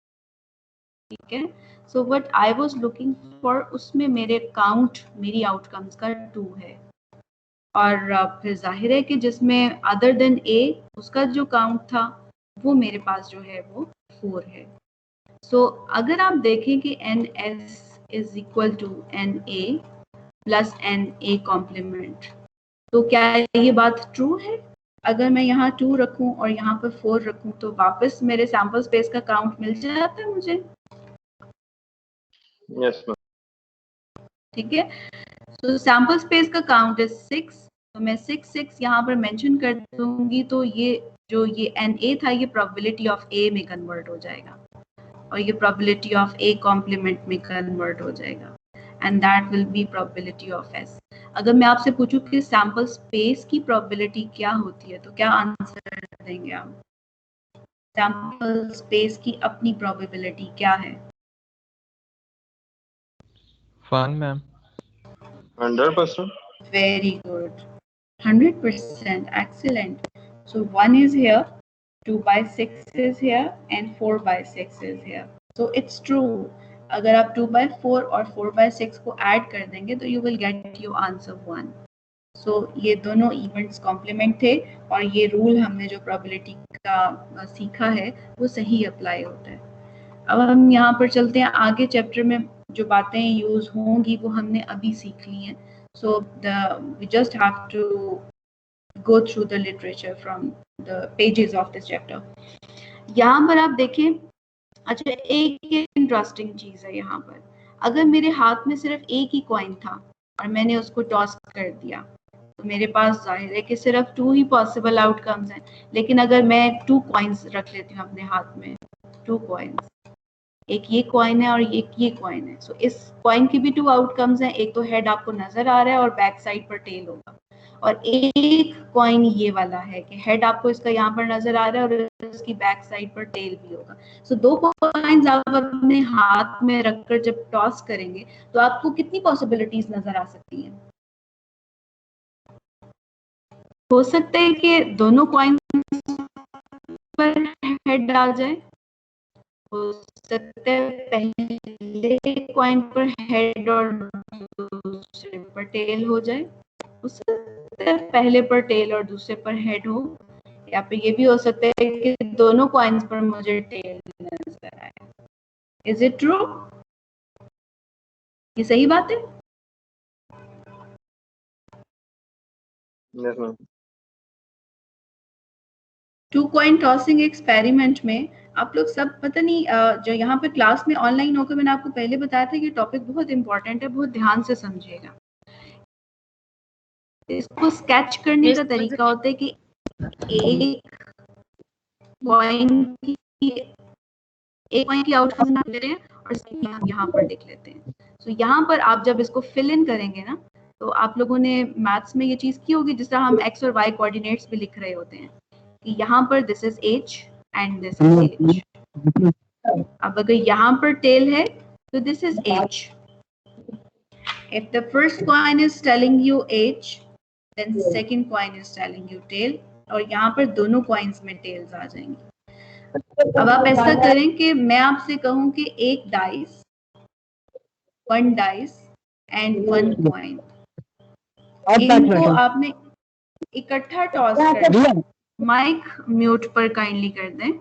ठीक है? So what I was looking for, उसमें मेरे काउंट मेरी आउटकम्स का 2 है और फिर जाहिर है कि जिसमें अदर देन ए उसका जो काउंट था वो मेरे पास जो है वो 4 है। सो अगर आप देखें कि N S is equal to N A plus N A complement, तो क्या ये बात ट्रू है? अगर मैं यहाँ 2 रखूं और यहाँ पर 4 रखूं तो वापस मेरे सैम्पल स्पेस का काउंट मिल जाता है मुझे? Yes ma'am. ठीक है, तो सैम्पल स्पेस का काउंट इज 6, तो मैं 6 यहाँ पर मेंशन कर दूंगी, तो ये जो ये एन ए था ये प्रोबेबिलिटी ऑफ ए में कन्वर्ट हो जाएगा और ये प्रोबेबिलिटी ऑफ ए कॉम्प्लीमेंट में कन्वर्ट हो जाएगा and that will be probability of S. अगर मैं आपसे पूछूं कि सैम्पल स्पेस की प्रोबेबिलिटी क्या होती है तो क्या आंसर देंगे आप? सैम्पल स्पेस की अपनी प्रोबेबिलिटी क्या है? 1 ma'am. 100%। Very good. 100%. Excellent. So 1 is here, 2/6 is here, and 4/6 is here. So it's true. अगर आप 2/4 और 4/6 को ऐड कर देंगे तो you will get your answer 1. So ये दोनों इवेंट्स कॉम्प्लीमेंट थे और ये रूल हमने जो प्रोबेबिलिटी का सीखा है वो सही अप्लाई होता है। अब हम यहाँ पर चलते हैं आगे, चैप्टर में जो बातें यूज होंगी वो हमने अभी सीख ली हैं। So we just have to go through the literature from the pages of this chapter. यहाँ पर आप देखें, अच्छा एक इंटरेस्टिंग चीज है यहाँ पर, अगर मेरे हाथ में सिर्फ एक ही कॉइन था और मैंने उसको टॉस कर दिया तो मेरे पास जाहिर है कि सिर्फ 2 ही पॉसिबल आउटकम्स हैं। लेकिन अगर मैं 2 कॉइन्स रख लेती हूँ अपने हाथ में, 2 कॉइन्स, एक ये कॉइन है और एक ये कॉइन है, सो इस कॉइन की भी 2 आउटकम्स हैं। एक तो हेड आपको नजर आ रहा है और बैक साइड पर टेल होगा, और एक कॉइन ये वाला है कि हेड आपको इसका यहाँ पर नजर आ रहा है और इसकी बैक साइड पर टेल भी होगा। सो 2 कॉइन्स आप अपने हाथ में रखकर जब टॉस करेंगे तो आपको कितनी पॉसिबिलिटीज नजर आ सकती हैं? हो सकता है कि दोनों कॉइन्स पर हेड आ जाए, हो सकता है पहले कॉइन पर हेड और दूसरे पर टेल हो जाए, हो सकता है पहले पर टेल और दूसरे पर हेड हो, या फिर ये भी हो सकता है कि दोनों कॉइन्स पर मुझे टेल नजर आए। Is it true? ये सही बात है? Yes, ma'am. 2 coin tossing experiment में आप लोग सब पता नहीं जो यहाँ पे क्लास में ऑनलाइन होकर मैंने आपको पहले बताया था कि टॉपिक बहुत इंपॉर्टेंट है, बहुत ध्यान से समझिएगा। इसको स्केच करने का तरीका होता है कि एक कॉइन की आउटकम ले रहे हैं और हम यहाँ पर लिख लेते हैं। सो यहाँ पर आप जब इसको फिल इन करेंगे ना, तो आप लोगों ने मैथ्स में ये चीज की होगी जिस तरह हम एक्स और वाई कोऑर्डिनेट्स भी लिख रहे होते हैं कि यहाँ पर this is H and this is H. अब अगर यहाँ पर टेल है तो this is H. If the first coin is telling you H, then second coin is telling you tail, और यहाँ पर दोनों कॉइन्स में टेल्स आ जाएंगे। अब आप ऐसा करें कि मैं आपसे कहूं कि एक डाइस, 1 डाइस एंड 1 कॉइन, इनको आपने इकट्ठा टॉस कर दिया। माइक म्यूट पर काइंडली कर दें।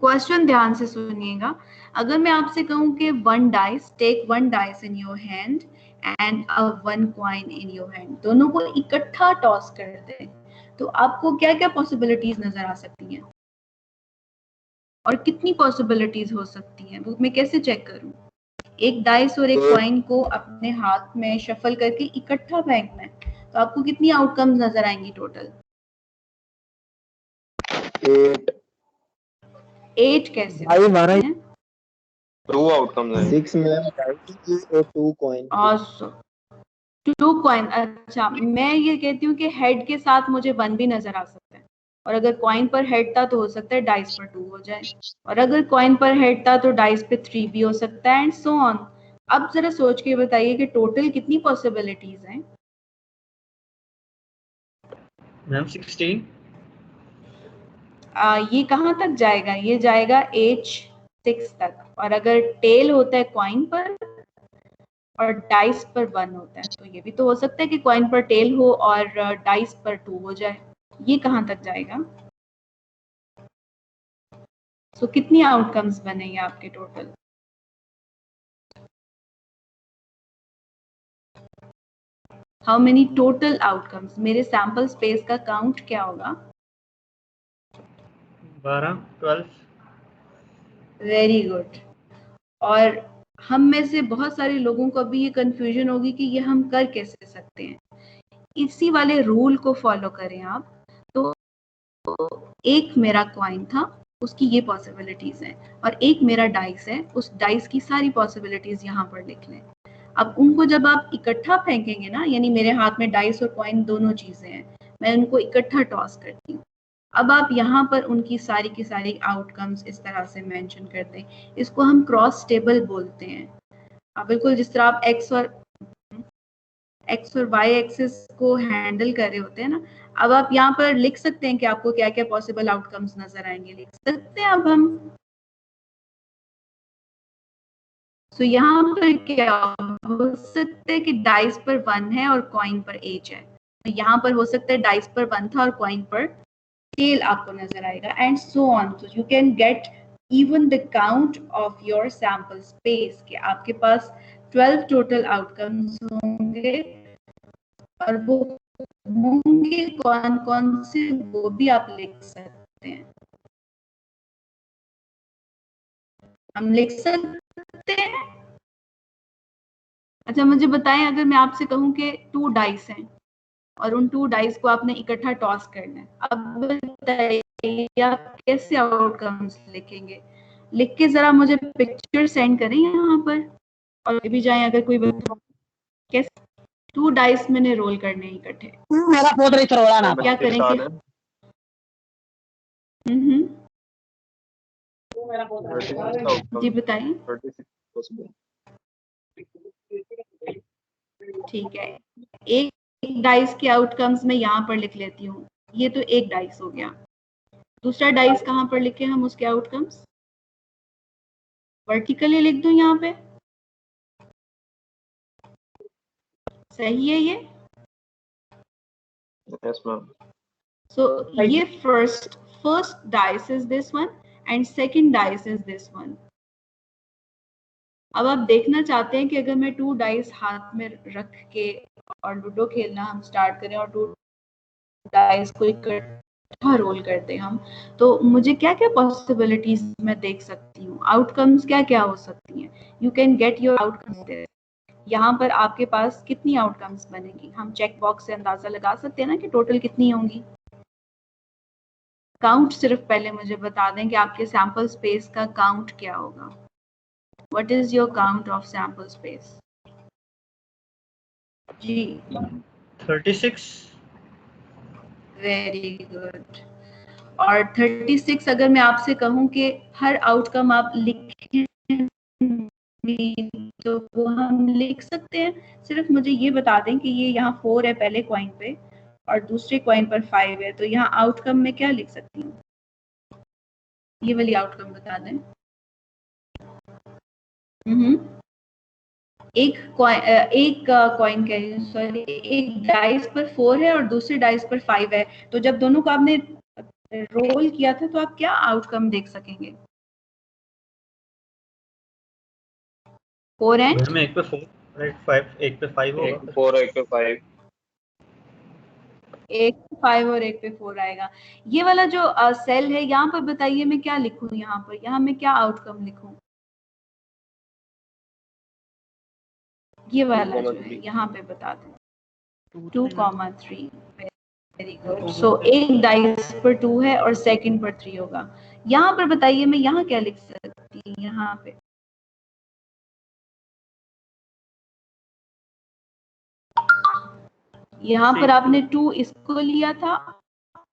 क्वेश्चन ध्यान से सुनिएगा। अगर मैं आपसे कहूं कि 1 dice, take 1 dice in your hand and 1 coin in your hand, दोनों को इकट्ठा टॉस कर दें, तो आपको क्या क्या पॉसिबिलिटीज नजर आ सकती हैं और कितनी पॉसिबिलिटीज हो सकती हैं, वो मैं कैसे चेक करूं? एक डाइस और एक कॉइन को अपने हाथ में शफल करके इकट्ठा फेंकना है, तो आपको कितनी आउटकम्स नजर आएंगी टोटल? 8 कैसे? 2 आउटकम्स हैं। 6 में डाइस और 2 कॉइन। 2 कॉइन। अच्छा, मैं ये कहती हूँ कि हेड के साथ मुझे 1 भी नजर आ सकता है, और अगर कॉइन पर हेड था तो हो सकता है डाइस पर 2 हो जाए, और अगर कॉइन पर हेड था तो डाइस पे 3 भी हो सकता है, एंड सो ऑन। अब जरा सोच के बताइए कि टोटल कितनी पॉसिबिलिटीज हैं? मैम 16। ये कहाँ तक जाएगा? ये जाएगा एज 6 तक, और अगर टेल होता है कॉइन पर और डाइस पर 1 होता है, तो ये भी तो हो सकता है कि कॉइन पर टेल हो और डाइस पर 2 हो जाए। ये कहाँ तक जाएगा? सो कितनी आउटकम्स बनेंगे आपके total? How many total outcomes? मेरे सैंपल स्पेस का काउंट क्या होगा? 12। Very good. और हम में से बहुत सारे लोगों को अभी ये कंफ्यूजन होगी कि ये हम कर कैसे सकते हैं। इसी वाले रूल को फॉलो करें आप। तो एक मेरा कॉइन था, उसकी ये पॉसिबिलिटीज हैं, और एक मेरा डाइस है, उस डाइस की सारी पॉसिबिलिटीज यहाँ पर लिख लें। अब उनको जब आप इकट्ठा फेंकेंगे ना, यानी मेरे हाथ में डाइस और कॉइन दोनों चीजें हैं, मैं उनको इकट्ठा टॉस करती हूँ। अब आप यहाँ पर उनकी सारी की सारी आउटकम्स इस तरह से मेंशन कर दें। इसको हम क्रॉस टेबल बोलते हैं। बिल्कुल जिस तरह आप एक्स और वाई एक्सिस को हैंडल कर रहे होते हैं ना, अब आप यहाँ पर लिख सकते हैं कि आपको क्या क्या पॉसिबल आउटकम्स नजर आएंगे, लिख सकते हैं अब हम। तो यहाँ पर क्या हो सकता है कि डाइस पर 1 है और कॉइन पर एच है, तो यहाँ पर हो सकता है डाइस पर 1 था और कॉइन पर टेल आपको नजर आएगा, and so on. So you can get even the count of your sample space, कि आपके पास 12 टोटल आउटकम्स होंगे और वो होंगे कौन कौन से वो भी आप लिख सकते हैं। हम लिख सकते हैं। अच्छा मुझे बताएं, अगर मैं आपसे कहूं कि 2 डाइस हैं और उन 2 डाइस को आपने इकट्ठा टॉस करना है, अब बताइए आप कैसे आउटकम्स लिखेंगे? लिख के जरा मुझे पिक्चर सेंड करें यहाँ पर और भी जाएं अगर कोई कैसे 2 डाइस मैंने रोल करने इकट्ठे। मेरा पोत्र इधर रोड़ा ना क्या करेंगे? जी बताइए। ठीक है, एक डाइस के आउटकम्स मैं यहाँ पर लिख लेती हूँ। ये तो एक डाइस हो गया। दूसरा डाइस कहाँ पर लिखे हम उसके आउटकम्स? वर्टिकली लिख दूं यहाँ पे? सही है ये? Yes, ma'am. So ये first dice is this one and second dice is this one. अब आप देखना चाहते हैं कि अगर मैं 2 डाइस हाथ में रख के और लूडो खेलना हम स्टार्ट करें और 2 डाइस को इकट्ठा रोल करते हैं हम, तो मुझे क्या क्या पॉसिबिलिटीज मैं देख सकती हूँ, आउटकम्स क्या क्या हो सकती हैं। You can get your outcomes. यहाँ पर आपके पास कितनी आउटकम्स बनेगी? हम चेक बॉक्स से अंदाजा लगा सकते हैं ना कि टोटल कितनी होंगी। काउंट सिर्फ पहले मुझे बता दें कि आपके सैंपल स्पेस का काउंट क्या होगा। What is your count of sample space? जी 36। Very good. और 36 अगर मैं आपसे कहूं कि हर आउटकम आप लिखें तो वो हम लिख सकते हैं। सिर्फ मुझे ये बता दें कि ये यहाँ 4 है पहले कॉइन पे और दूसरे कॉइन पर 5 है, तो यहाँ आउटकम में क्या लिख सकती हूँ? ये वाली आउटकम बता दें। एक कॉइन कह रही हूँ, सॉरी, एक डाइस पर 4 है और दूसरे डाइस पर 5 है, तो जब दोनों को आपने रोल किया था तो आप क्या आउटकम देख सकेंगे? 4 एंड में एक पे 4 राइट 5 एक पे 5 होगा। 4 एक पे 5 एक 5 और एक पे 4 आएगा। ये वाला जो सेल है यहाँ पर बताइए मैं क्या लिखूं? यहाँ पर यहाँ मैं क्या आउटकम लिखूं? ये वाला जो है यहाँ पे बता दें 2,3। Very good. सो एक डाइस पर 2 है और सेकंड पर 3 होगा। यहाँ पर बताइए मैं यहाँ क्या लिख सकती हूँ? यहाँ पे यहाँ पर आपने 2 इसको लिया था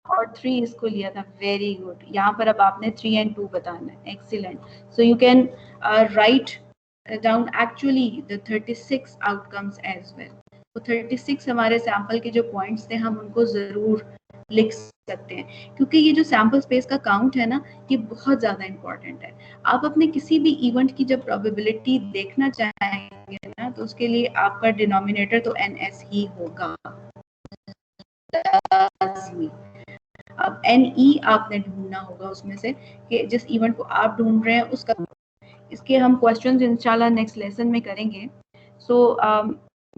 और 3 इसको लिया था। Very good. यहाँ पर अब आपने 3 and 2 बताना है। Excellent. So you can write down actually the 36 outcomes as well. तो 36 हमारे सैंपल के जो पॉइंट्स थे हम उनको जरूर लिख सकते हैं, क्योंकि ये जो सैंपल स्पेस का काउंट है ना, ये बहुत ज्यादा इंपॉर्टेंट है। आप अपने किसी भी इवेंट की जब प्रोबेबिलिटी देखना चाहेंगे ना, तो उसके लिए आपका डिनोमिनेटर तो NS ही होगा। अब NE आपने ढूंढना होगा उसमें से कि जिस इवेंट को आप ढूंढ रहे हैं उसका। इसके हम क्वेश्चंस इंशाल्लाह नेक्स्ट लेसन में करेंगे। सो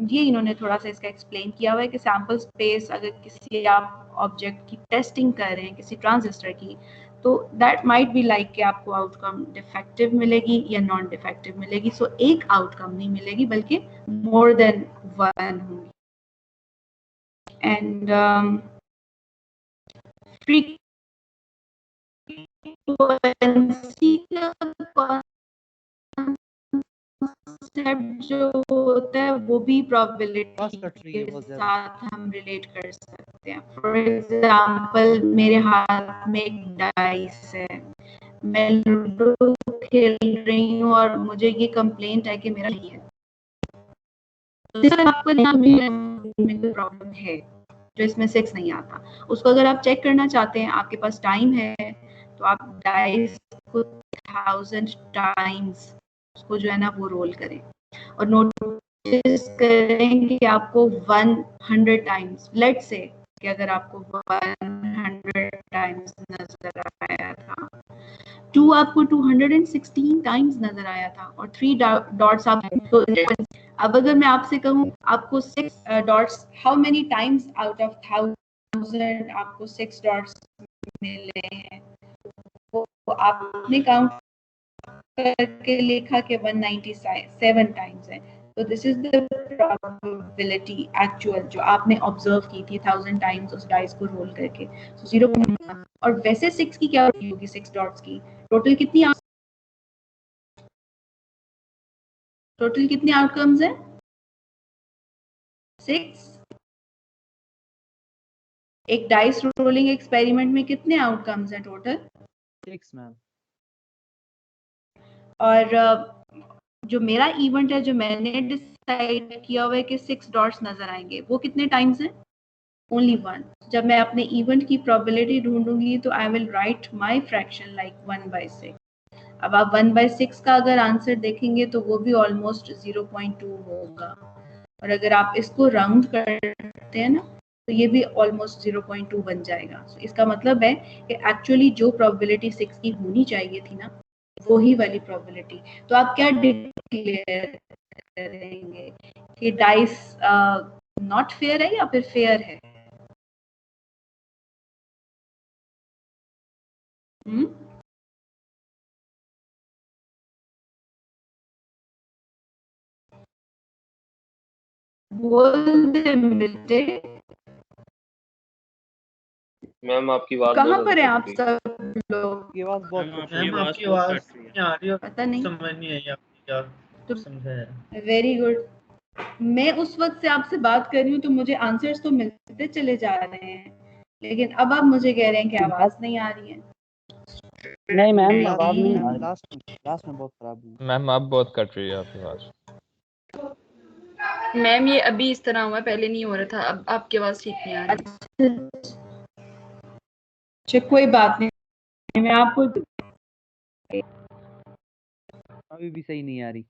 ये इन्होंने थोड़ा सा इसका एक्सप्लेन किया हुआ है कि सैंपल स्पेस अगर किसी आप ऑब्जेक्ट की टेस्टिंग कर रहे हैं किसी ट्रांजिस्टर की, तो दैट माइट बी लाइक कि आपको आउटकम डिफेक्टिव मिलेगी या नॉन डिफेक्टिव मिलेगी। सो एक आउटकम नहीं मिलेगी बल्कि मोर देन वन होंगी। एंड फ्रीक्वेंसी का जो होता है वो भी प्रोबेबिलिटी के साथ हम रिलेट कर सकते हैं। फॉर एग्जांपल मेरे हाथ में एक डाइस है, मैं लूडो खेल रही हूँ और मुझे ये कंप्लेंट है कि मेरा नहीं है, तो आपको प्रॉब्लम है जो इसमें 6 नहीं आता, उसको अगर आप चेक करना चाहते हैं, आपके पास टाइम है, तो आप डाइस को 1000 टाइम्स उसको जो है ना वो रोल करें और नोटिस करें कि आपको 100 टाइम्स, लेट से कि अगर आपको 100 टाइम्स नजर आया था, 2 आपको 216 टाइम्स नजर आया था और 3 डॉट्स आपको। अब अगर मैं आपसे कहूँ आपको 6 dots, how many times out of 1000 आपको 6 डॉट्स मिले हैं, तो आपने काउंट करके लिखा कि 197 टाइम्स है। तो this is the probability actual जो आपने ऑब्जर्व की थी 1000 टाइम्स उस डाइस को रोल करके। सो 0.1। और वैसे 6 की क्या होगी, 6 डॉट्स की टोटल कितनी आउटकम्स है? 6। एक डाइस रोलिंग एक्सपेरिमेंट में कितने आउटकम्स हैं टोटल? 6 मैम। और जो मेरा इवेंट है, जो मैंने डिसाइड किया हुआ है कि 6 डॉट्स नजर आएंगे, वो कितने टाइम्स हैं? ओनली 1। जब मैं अपने इवेंट की प्रोबेबिलिटी ढूंढूंगी तो I will write my fraction like 1/6। अब आप 1/6 का अगर आंसर देखेंगे तो वो भी ऑलमोस्ट 0.2 होगा, और अगर आप इसको राउंड करते हैं ना तो ये भी ऑलमोस्ट 0.2 बन जाएगा। so, इसका मतलब है कि एक्चुअली जो प्रोबेबिलिटी 6 की होनी चाहिए थी ना, वो ही वाली प्रोबेबिलिटी। तो आप क्या डिक्लेयर करेंगे कि डाइस नॉट फेयर है या फिर फेयर है? बोल दे बेटे। मैम आपकी आवाज कहाँ पर है आप सब लोग? आपकी आवाज बहुत मैम आपकी आवाज नहीं आ रही और पता नहीं, समझ नहीं आई आपकी क्या तो समझाया। Very good. मैं उस वक्त से आपसे बात कर रही हूँ तो मुझे आंसर्स तो मिलते चले जा रहे हैं, लेकिन अब आप मुझे कह रहे हैं कि आवाज नहीं आ रही है। नहीं मैम आवाज नहीं आ रही। लास्ट में बहुत खराब हुई। मैम आप बहुत कट रही है आपकी आवाज। मैम ये अभी इस तरह हुआ, पहले नहीं हो रहा था। अब आपकी आवाज ठीक नहीं आ रही। अच्छा कोई बात नहीं, मैं आपको अभी भी सही नहीं आ रही।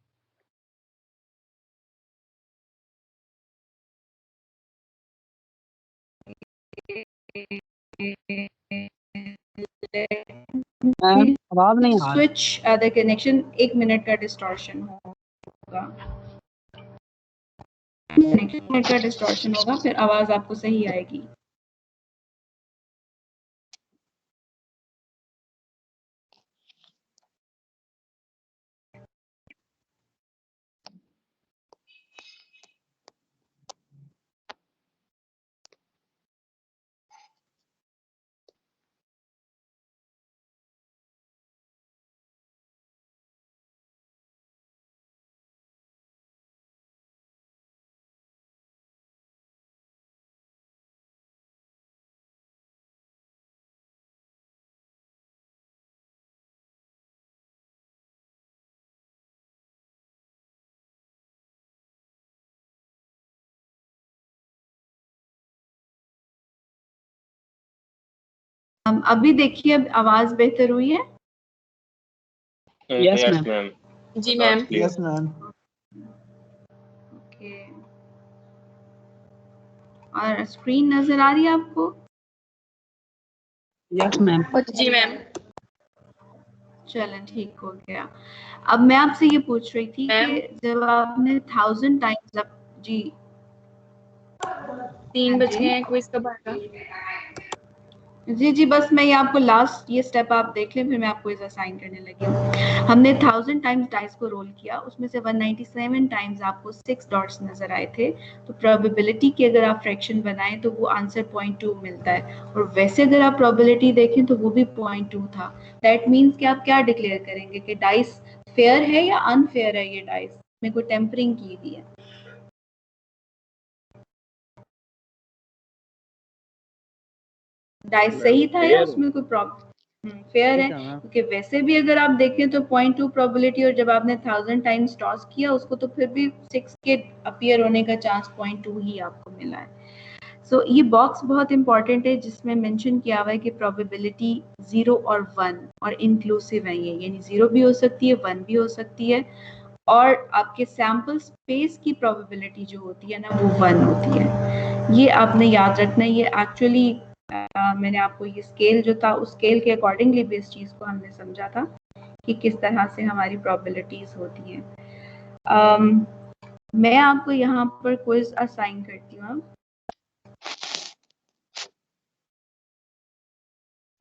मैम आवाज नहीं आ रही। Switch the connection. 1 मिनट का डिस्टॉर्शन होगा, 1 मिनट का डिस्टॉर्शन होगा, फिर आवाज आपको सही आएगी। अभी देखिए अब आवाज बेहतर हुई है? Yes yes ma'am. मैम। जी मैम। Yes ma'am. ओके, और स्क्रीन नजर आ रही है आपको? Yes ma'am. जी मैम। चलें ठीक हो गया। अब मैं आपसे ये पूछ रही थी मैम? कि जब आपने 1000 टाइम्स जी 3 बज जी गए हैं, क्विज कब आएगा? जी बस मैं ये आपको लास्ट ये स्टेप आप देख लें, फिर मैं आपको इसे असाइन करने लगी हूँ। हमने 1000 टाइम्स डाइस को रोल किया, उसमें से 197 टाइम्स आपको 6 डॉट्स नजर आए थे। तो प्रोबेबिलिटी की अगर आप फ्रैक्शन बनाएं तो वो आंसर 0.2 मिलता है, और वैसे अगर आप प्रोबेबिलिटी देखें तो वो भी 0.2 था। दैट मीन्स कि आप क्या डिक्लेयर करेंगे कि डाइस फेयर है या अनफेयर है? ये डाइस में कोई टेम्परिंग की हुई है? डाइस सही था या उसमें कोई प्रॉब्लम? फेयर है, क्योंकि वैसे भी अगर आप देखें तो 0.2 प्रोबेबिलिटी, और जब आपने 1000 टाइम्स टॉस किया उसको तो फिर भी 6 के अपीयर होने का चांस 0.2 ही आपको मिला है। सो ये बॉक्स बहुत इंपॉर्टेंट है जिसमें मेंशन किया हुआ है कि प्रोबेबिलिटी 0 और 1 और इंक्लूसिव है ये, यानी 0 भी हो सकती है, 1 भी हो सकती है, और आपके सैंपल स्पेस की प्रोबेबिलिटी जो होती है ना वो 1 होती है। ये आपने याद रखना है। ये एक्चुअली मैंने आपको ये स्केल जो था उस स्केल के अकॉर्डिंगली भी इस चीज़ को हमने समझा था कि किस तरह से हमारी प्रोबेबिलिटीज होती हैं। मैं आपको यहाँ पर क्विज असाइन करती हूँ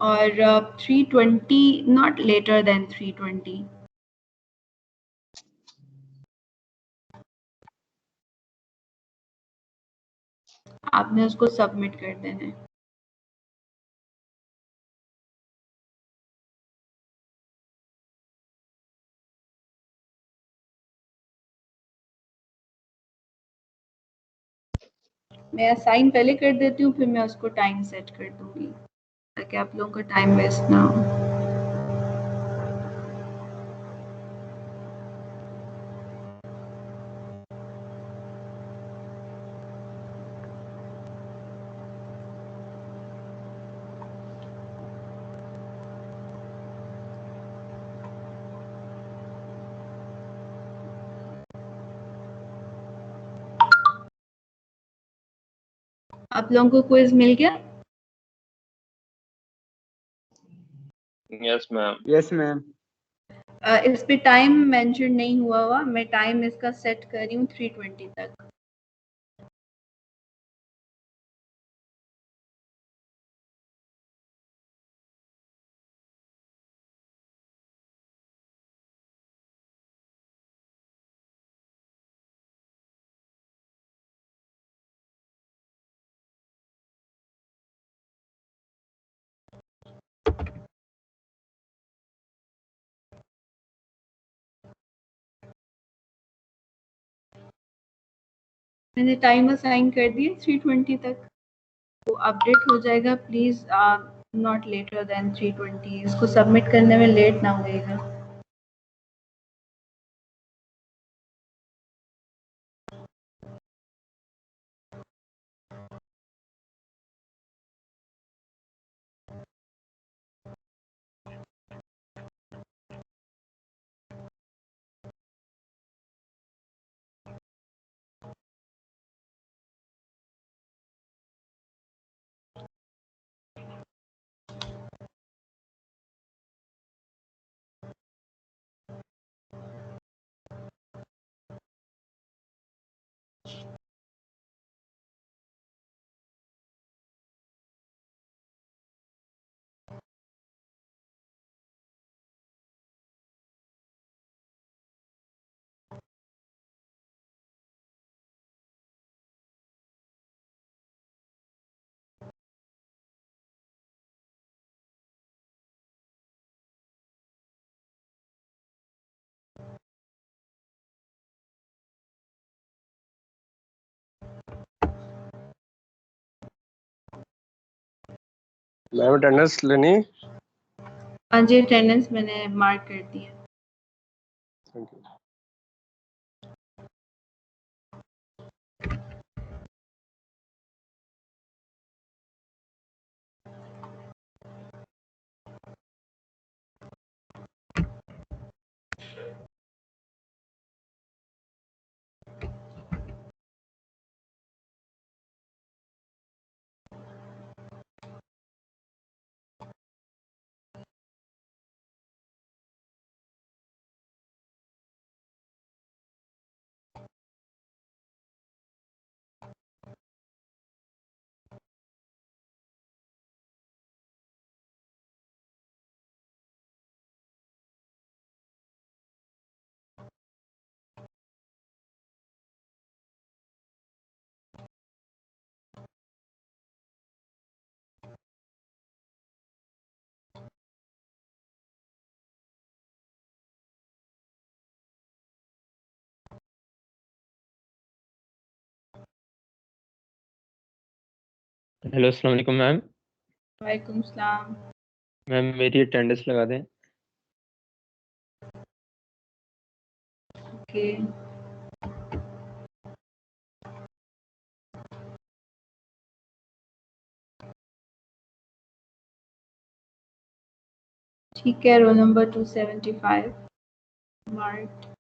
और 320 नॉट लेटर देन 320। आपने उसको सबमिट कर देना है। मैं असाइन पहले कर देती हूँ, फिर मैं उसको टाइम सेट कर दूंगी ताकि आप लोगों का टाइम वेस्ट ना हो। आप लोगों को क्विज मिल गया? Yes ma'am. Yes ma'am. इस पे टाइम मेंशन नहीं हुआ मैं टाइम इसका सेट कर रही हूँ 320 तक। मैंने टाइम असाइन कर दिया 320 तक, तो अपडेट हो जाएगा। Please not later than 320। इसको सबमिट करने में लेट ना होएगा। मैम अटेंडेंस लेनी? हाँ जी, अटेंडेंस मैंने मार्क कर दी है। Thank you. हेलो अस्सलाम वालेकुम मैम। वालेकुम सलाम। मैम मेरी अटेंडेंस लगा दें। ओके, ठीक है। Roll number 275 mark.